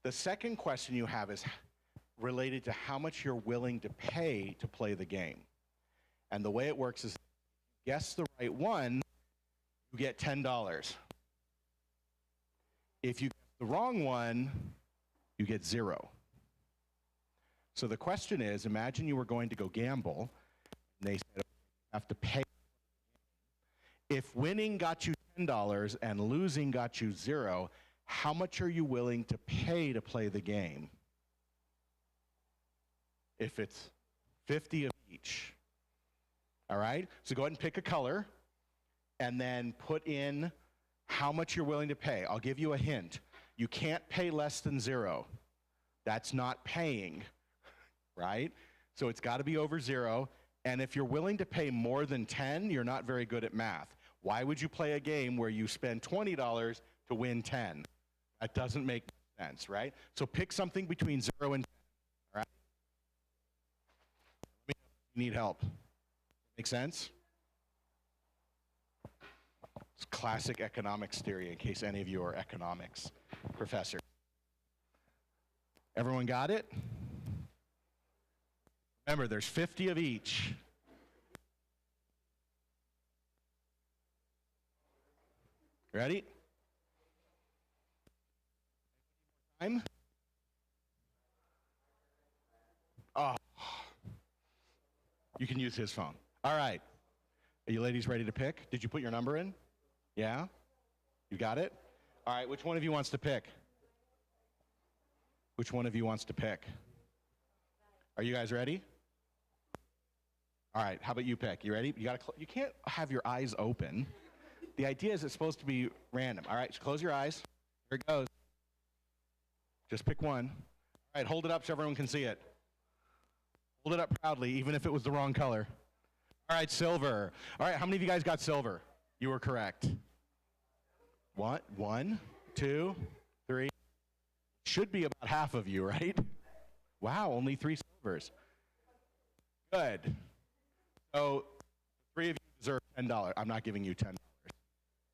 The second question you have is related to how much you're willing to pay to play the game. And the way it works is, if you guess the right one, you get $10. If you guess the wrong one, you get 0. So the question is, imagine you were going to go gamble, and they said, you have to pay. If winning got you $10 and losing got you 0, how much are you willing to pay to play the game? If it's 50 of each. All right? So go ahead and pick a color and then put in how much you're willing to pay. I'll give you a hint. You can't pay less than 0. That's not paying, right? So it's got to be over 0. And if you're willing to pay more than 10, you're not very good at math. Why would you play a game where you spend $20 to win 10? That doesn't make sense, right? So pick something between 0 and 10, all right? Let me know if you need help. Make sense? It's classic economics theory, in case any of you are economics professors. Everyone got it? Remember, there's 50 of each. Ready? Time? Oh. You can use his phone. All right. Are you ladies ready to pick? Did you put your number in? Yeah? You got it? All right, which one of you wants to pick? Which one of you wants to pick? Are you guys ready? All right, how about you pick? You ready? You can't have your eyes open. The idea is it's supposed to be random. All right, so close your eyes. Here it goes. Just pick one. All right, hold it up so everyone can see it. Hold it up proudly, even if it was the wrong color. All right, silver. All right, how many of you guys got silver? You were correct. What? 1, 2, 3. Should be about half of you, right? Wow, only 3 silvers. Good. So 3 of you deserve $10. I'm not giving you $10.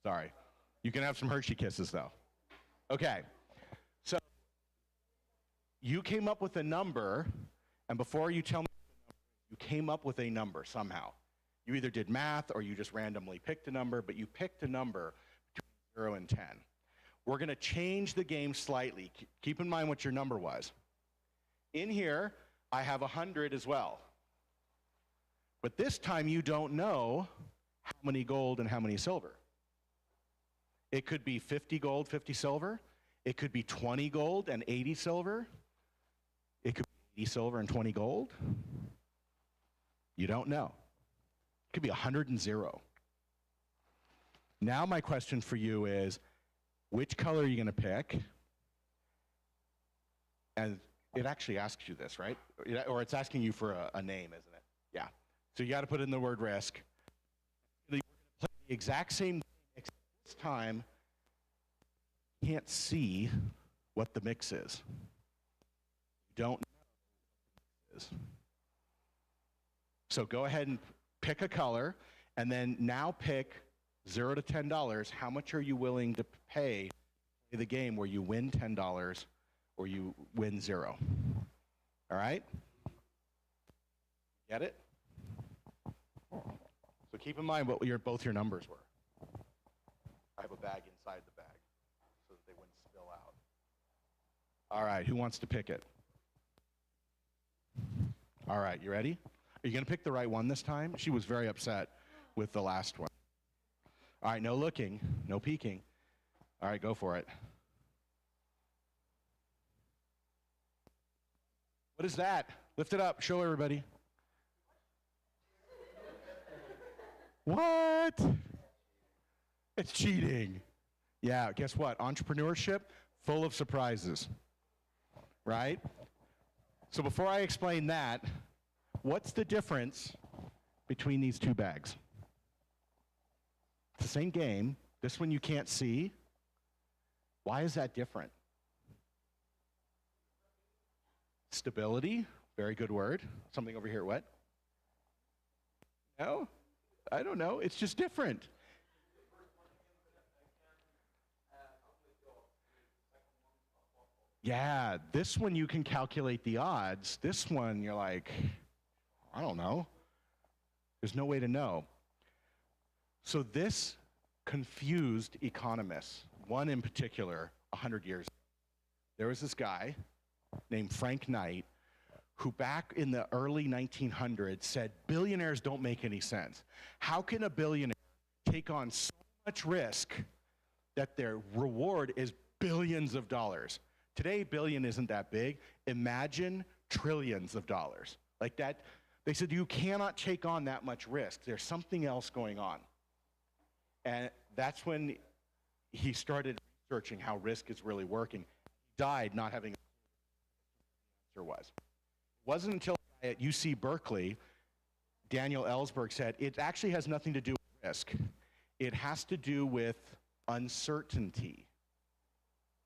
Sorry. You can have some Hershey Kisses, though. Okay. So you came up with a number, and before you tell me the number, you came up with a number somehow. You either did math or you just randomly picked a number, but you picked a number between 0 and 10. We're going to change the game slightly. Keep in mind what your number was. In here, I have 100 as well. But this time you don't know how many gold and how many silver. It could be 50 gold, 50 silver. It could be 20 gold and 80 silver. It could be 80 silver and 20 gold. You don't know. It could be 100 and 0. Now my question for you is, which color are you going to pick? And it actually asks you this, right? Or it's asking you for a name, isn't it? Yeah. So you got to put in the word risk. We're going to play the exact same game, except this time you can't see what the mix is. You don't know what the mix is. So go ahead and pick a color, and then now pick $0 to $10. How much are you willing to pay to play the game where you win $10 or you win 0? All right? Get it? So keep in mind what both your numbers were. I have a bag inside the bag so that they wouldn't spill out. All right, who wants to pick it? All right, you ready? Are you going to pick the right one this time? She was very upset with the last one. All right, no looking, no peeking. All right, go for it. What is that? Lift it up, show everybody. What? It's cheating. Yeah, guess what? Entrepreneurship, full of surprises, right? So before I explain that, what's the difference between these two bags? It's the same game. This one you can't see. Why is that different? Stability, very good word. Something over here, what? No? I don't know. It's just different. Yeah, this one you can calculate the odds. This one you're like, I don't know. There's no way to know. So this confused economists, one in particular, 100 years ago. There was this guy named Frank Knight who back in the early 1900s said, billionaires don't make any sense. How can a billionaire take on so much risk that their reward is billions of dollars? Today, billion isn't that big. Imagine trillions of dollars. Like that, they said you cannot take on that much risk. There's something else going on. And that's when he started researching how risk is really working. He died not having a clue what the answer was. It wasn't until at UC Berkeley, Daniel Ellsberg said, it actually has nothing to do with risk. It has to do with uncertainty.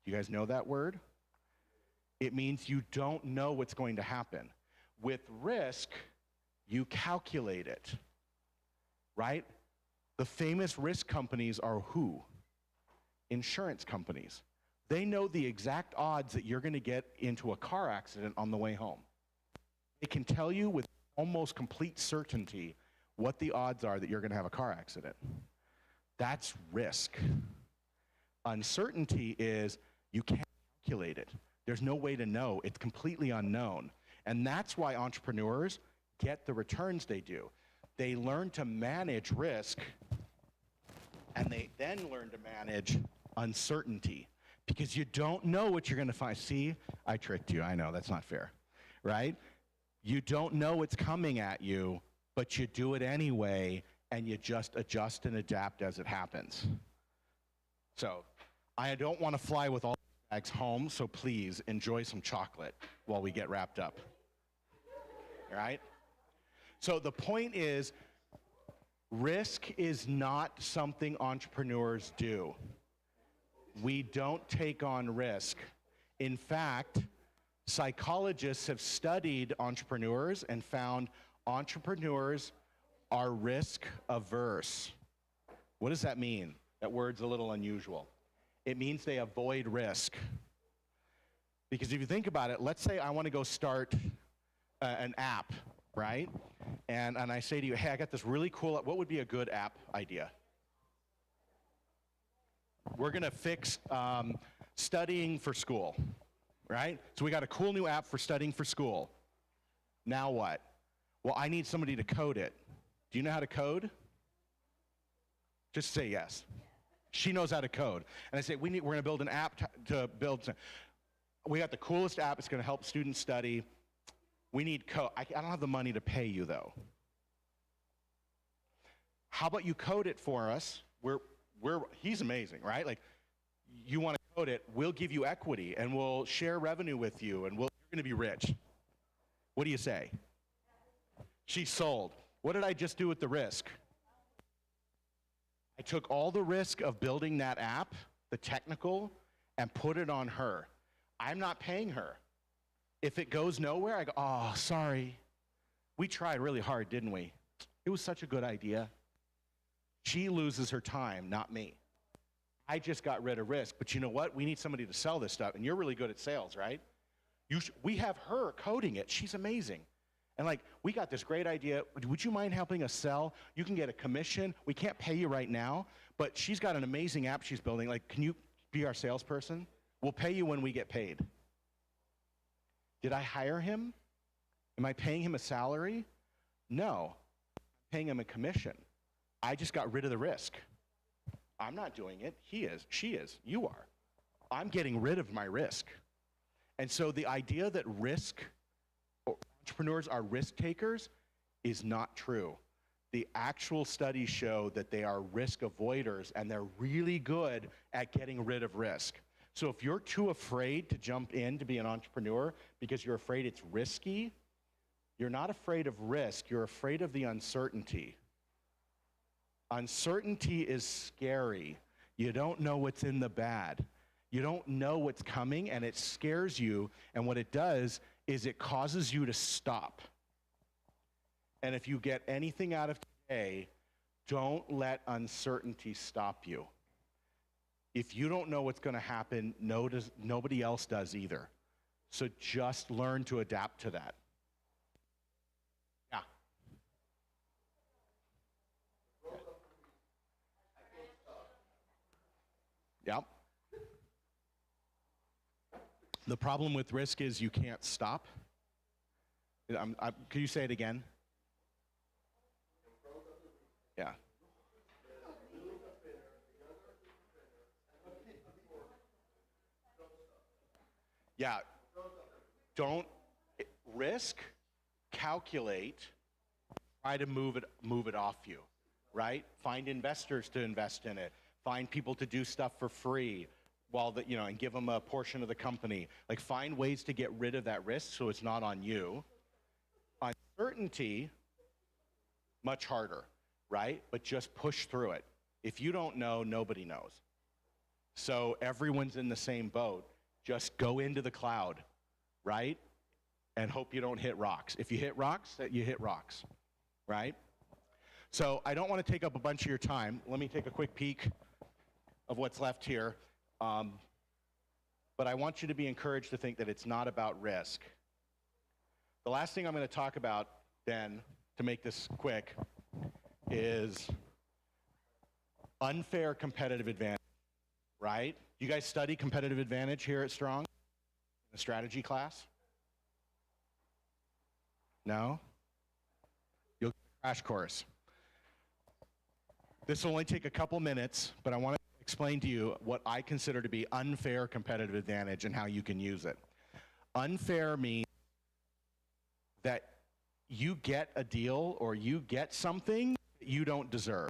Do you guys know that word? It means you don't know what's going to happen. With risk, you calculate it, right? The famous risk companies are who? Insurance companies. They know the exact odds that you're going to get into a car accident on the way home. They can tell you with almost complete certainty what the odds are that you're going to have a car accident. That's risk. Uncertainty is you can't calculate it. There's no way to know. It's completely unknown. And that's why entrepreneurs get the returns they do. They learn to manage risk, and they then learn to manage uncertainty, because you don't know what you're going to find. See, I tricked you. I know, that's not fair, right? You don't know what's coming at you, but you do it anyway, and you just adjust and adapt as it happens. So I don't want to fly with all these bags home, so please enjoy some chocolate while we get wrapped up. All right? So the point is, risk is not something entrepreneurs do. We don't take on risk. In fact, psychologists have studied entrepreneurs and found entrepreneurs are risk averse. What does that mean? That word's a little unusual. It means they avoid risk. Because if you think about it, let's say I want to go start an app, right? And I say to you, hey, I got this really cool, what would be a good app idea? We're going to fix studying for school, right? So we got a cool new app for studying for school. Now what? Well, I need somebody to code it. Do you know how to code? Just say yes. She knows how to code. And I say, we're going to build an app to build. We got the coolest app. It's going to help students study. We need code. I don't have the money to pay you, though. How about you code it for us? He's amazing, right? Like, you want to code it, we'll give you equity, and we'll share revenue with you, and you're going to be rich. What do you say? She's sold. What did I just do with the risk? I took all the risk of building that app, the technical, and put it on her. I'm not paying her. If it goes nowhere, I go, oh, sorry. We tried really hard, didn't we? It was such a good idea. She loses her time, not me. I just got rid of risk. But you know what? We need somebody to sell this stuff. And you're really good at sales, right? We have her coding it. She's amazing. And like, we got this great idea. Would you mind helping us sell? You can get a commission. We can't pay you right now, but she's got an amazing app she's building. Like, can you be our salesperson? We'll pay you when we get paid. Did I hire him? Am I paying him a salary? No. I'm paying him a commission. I just got rid of the risk. I'm not doing it. He is. She is. You are. I'm getting rid of my risk. And so the idea that entrepreneurs are risk takers is not true. The actual studies show that they are risk avoiders, and they're really good at getting rid of risk. So if you're too afraid to jump in to be an entrepreneur because you're afraid it's risky, you're not afraid of risk, you're afraid of the uncertainty. Uncertainty is scary. You don't know what's in the bad. You don't know what's coming, and it scares you, and what it does is it causes you to stop. And if you get anything out of today, don't let uncertainty stop you. If you don't know what's going to happen, nobody else does either. So just learn to adapt to that. Yeah. Yep. The problem with risk is you can't stop. Can you say it again? Yeah. Yeah. Don't risk, calculate, try to move it off you, right? Find investors to invest in it. Find people to do stuff for free and give them a portion of the company. Like, find ways to get rid of that risk so it's not on you. Uncertainty, much harder, right? But just push through it. If you don't know, nobody knows. So everyone's in the same boat. Just go into the cloud, right? And hope you don't hit rocks. If you hit rocks, you hit rocks, right? So I don't want to take up a bunch of your time. Let me take a quick peek of what's left here. But I want you to be encouraged to think that it's not about risk. The last thing I'm going to talk about then, to make this quick, is unfair competitive advantage, right? You guys study competitive advantage here at Strong in the strategy class? No? You'll get a crash course. This will only take a couple minutes, but I want to explain to you what I consider to be unfair competitive advantage and how you can use it. Unfair means that you get a deal or you get something you don't deserve.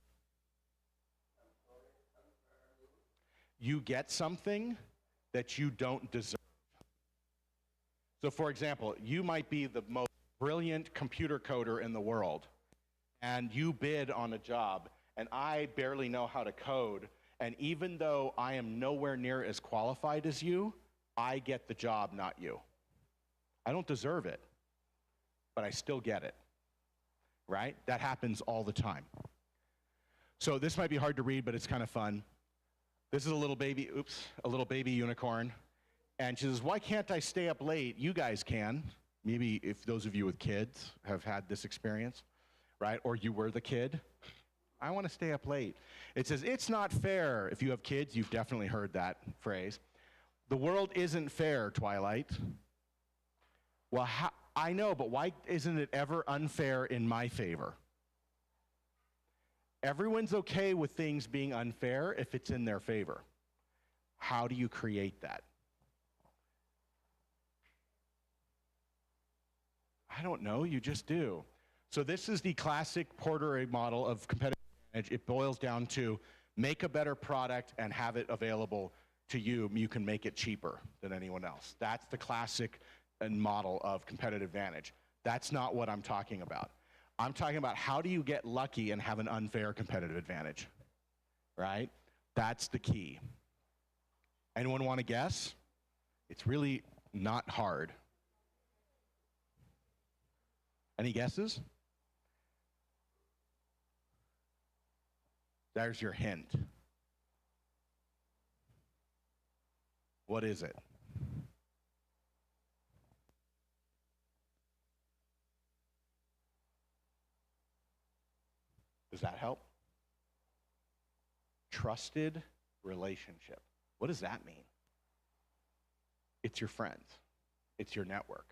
You get something that you don't deserve. So for example, you might be the most brilliant computer coder in the world, and you bid on a job, and I barely know how to code, and even though I am nowhere near as qualified as you, I get the job, not you. I don't deserve it, but I still get it, right? That happens all the time. So this might be hard to read, but it's kind of fun. This is a little baby unicorn. And she says, why can't I stay up late? You guys can. Maybe if those of you with kids have had this experience, right? Or you were the kid. I want to stay up late. It says, it's not fair. If you have kids, you've definitely heard that phrase. The world isn't fair, Twilight. Well, I know, but why isn't it ever unfair in my favor? Everyone's okay with things being unfair if it's in their favor. How do you create that? I don't know, you just do. So this is the classic Porter model of competitive advantage. It boils down to make a better product and have it available to you. You can make it cheaper than anyone else. That's the classic model of competitive advantage. That's not what I'm talking about. I'm talking about how do you get lucky and have an unfair competitive advantage, right? That's the key. Anyone want to guess? It's really not hard. Any guesses? There's your hint. What is it? Does that help? Trusted relationship. What does that mean? It's your friends. It's your network.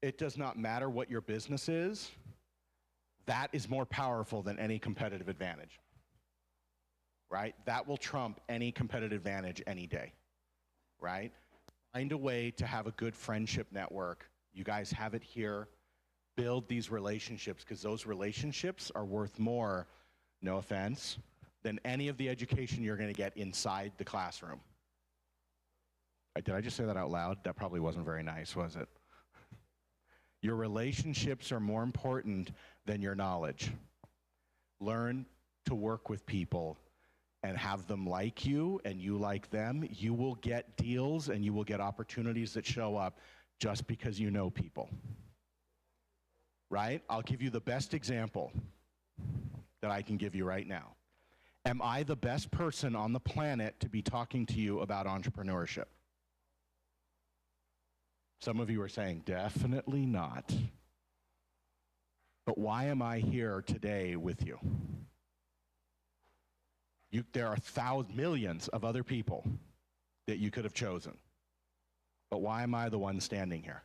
It does not matter what your business is. That is more powerful than any competitive advantage, right? That will trump any competitive advantage any day, right? Find a way to have a good friendship network. You guys have it here. Build these relationships, because those relationships are worth more, no offense, than any of the education you're going to get inside the classroom. Did I just say that out loud? That probably wasn't very nice, was it? Your relationships are more important than your knowledge. Learn to work with people and have them like you and you like them. You will get deals and you will get opportunities that show up just because you know people. Right? I'll give you the best example that I can give you right now. Am I the best person on the planet to be talking to you about entrepreneurship? Some of you are saying, definitely not. But why am I here today with you? There are millions of other people that you could have chosen. But why am I the one standing here?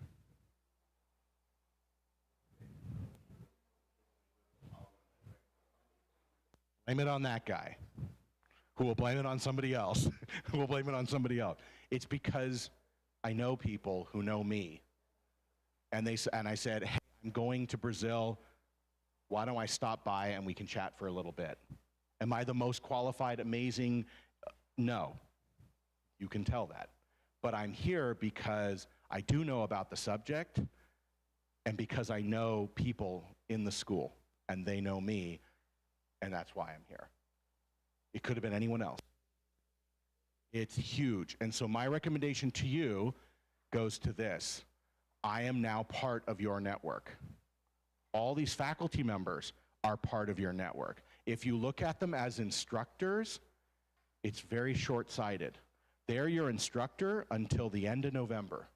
Blame it on that guy, who will blame it on somebody else, who will blame it on somebody else. It's because I know people who know me. And I said, hey, I'm going to Brazil. Why don't I stop by and we can chat for a little bit? Am I the most qualified, amazing? No. You can tell that. But I'm here because I do know about the subject and because I know people in the school and they know me, and that's why I'm here. It could have been anyone else. It's huge. And so my recommendation to you goes to this. I am now part of your network. All these faculty members are part of your network. If you look at them as instructors, it's very short-sighted. They're your instructor until the end of November.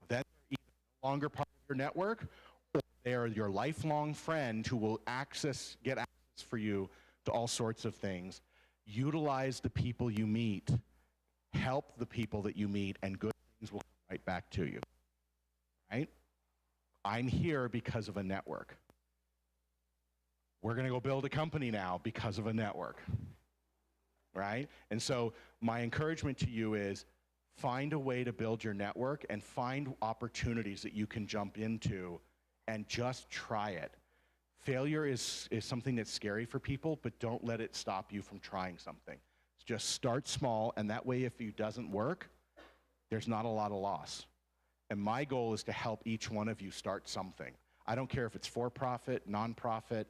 Then they're either no longer part of your network, or they are your lifelong friend who will get access for you to all sorts of things. Utilize the people you meet, help the people that you meet, and good things will come right back to you, right? I'm here because of a network. We're gonna go build a company now because of a network, right? And so my encouragement to you is find a way to build your network and find opportunities that you can jump into and just try it. Failure is something that's scary for people, but don't let it stop you from trying something. Just start small, and that way if it doesn't work, there's not a lot of loss. And my goal is to help each one of you start something. I don't care if it's for-profit, nonprofit,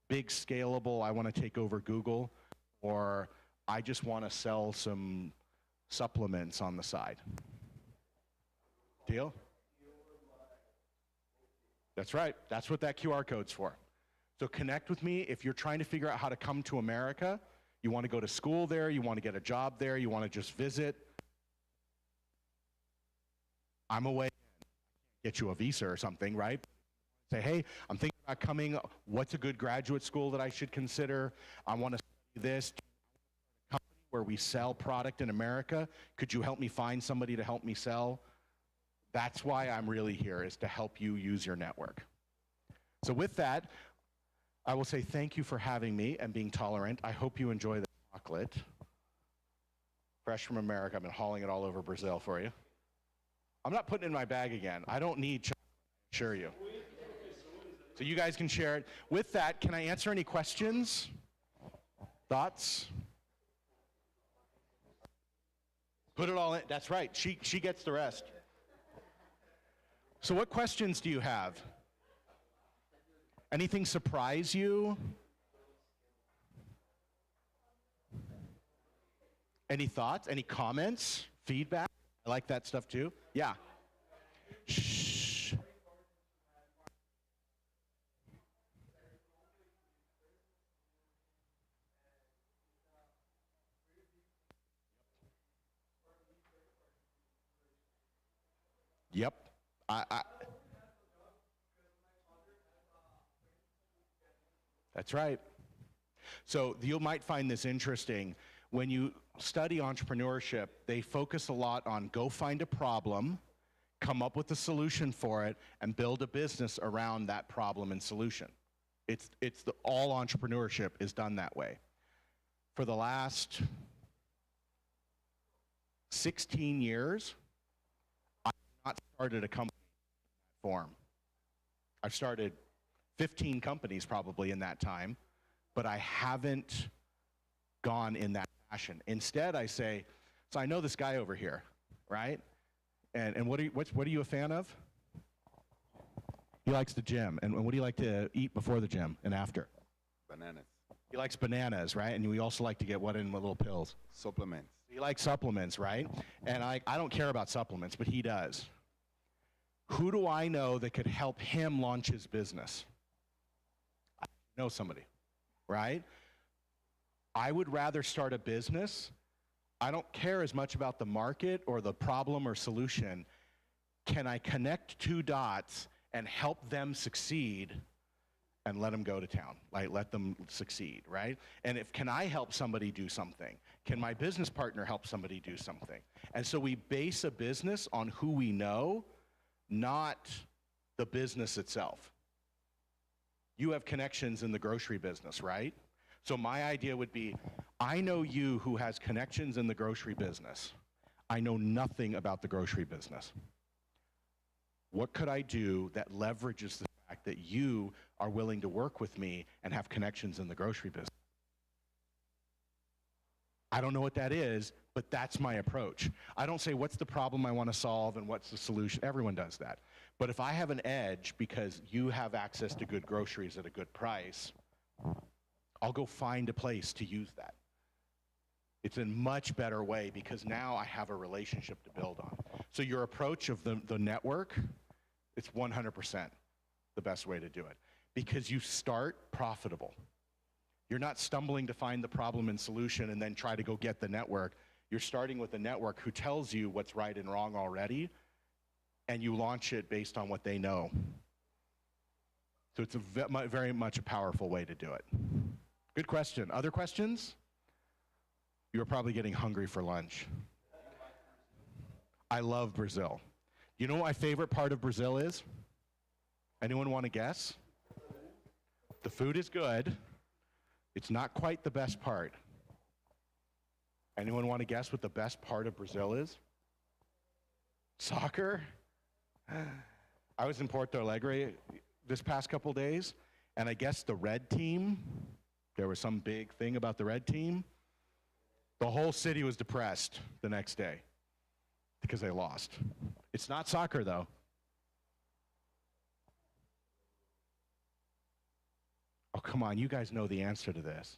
big scalable, I want to take over Google, or I just want to sell some supplements on the side. Deal? That's right. That's what that QR code's for. So connect with me if you're trying to figure out how to come to America. You want to go to school there, you want to get a job there, you want to just visit. I'm away. Get you a visa or something, right? Say, hey, I'm thinking about coming. What's a good graduate school that I should consider? I want to study this. Company where we sell product in America. Could you help me find somebody to help me sell? That's why I'm really here, is to help you use your network. So with that, I will say thank you for having me and being tolerant. I hope you enjoy the chocolate. Fresh from America. I've been hauling it all over Brazil for you. I'm not putting it in my bag again. I don't need chocolate, I assure you. So you guys can share it. With that, can I answer any questions? Thoughts? Put it all in. That's right. She gets the rest. So what questions do you have? Anything surprise you? Any thoughts? Any comments? Feedback? I like that stuff too. Yeah. Shh. Yep. That's right. So you might find this interesting. When you study entrepreneurship, they focus a lot on go find a problem, come up with a solution for it, and build a business around that problem and solution. All entrepreneurship is done that way. For the last 16 years, I've not started a company in that form. I've started 15 companies probably in that time, but I haven't gone in that fashion. Instead, I say, so I know this guy over here, right? And what are you a fan of? He likes the gym. And what do you like to eat before the gym and after? Bananas. He likes bananas, right? And we also like to get what in with little pills? Supplements. He likes supplements, right? And I don't care about supplements, but he does. Who do I know that could help him launch his business? I know somebody, right? I would rather start a business. I don't care as much about the market or the problem or solution. Can I connect two dots and help them succeed and let them go to town? Like, let them succeed, right? And can I help somebody do something? Can my business partner help somebody do something? And so we base a business on who we know, not the business itself. You have connections in the grocery business, right? So my idea would be, I know you who has connections in the grocery business. I know nothing about the grocery business. What could I do that leverages the fact that you are willing to work with me and have connections in the grocery business? I don't know what that is, but that's my approach. I don't say, what's the problem I want to solve and what's the solution? Everyone does that. But if I have an edge because you have access to good groceries at a good price, I'll go find a place to use that. It's a much better way because now I have a relationship to build on. So your approach of the network, it's 100% the best way to do it because you start profitable. You're not stumbling to find the problem and solution and then try to go get the network. You're starting with a network who tells you what's right and wrong already, and you launch it based on what they know. So it's very much a powerful way to do it. Good question. Other questions? You're probably getting hungry for lunch. I love Brazil. You know what my favorite part of Brazil is? Anyone want to guess? The food is good. It's not quite the best part. Anyone want to guess what the best part of Brazil is? Soccer? I was in Porto Alegre this past couple days, and I guess the red team, there was some big thing about the red team. The whole city was depressed the next day because they lost. It's not soccer, though. Oh, come on, you guys know the answer to this.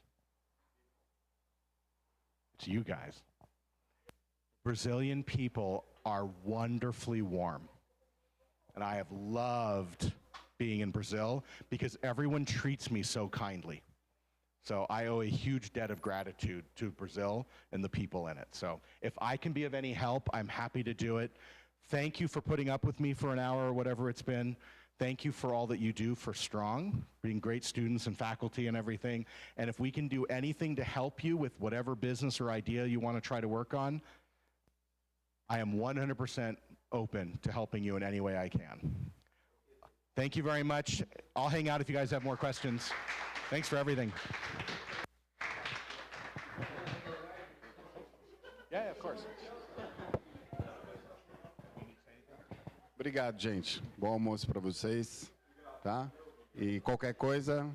It's you guys. Brazilian people are wonderfully warm. And I have loved being in Brazil because everyone treats me so kindly. So I owe a huge debt of gratitude to Brazil and the people in it. So if I can be of any help, I'm happy to do it. Thank you for putting up with me for an hour or whatever it's been. Thank you for all that you do for Strong, being great students and faculty and everything. And if we can do anything to help you with whatever business or idea you want to try to work on, I am 100% open to helping you in any way I can. Thank you very much. I'll hang out if you guys have more questions. Thanks for everything. Yeah, of course. Obrigado, gente. Bom almoço para vocês, tá? E qualquer coisa,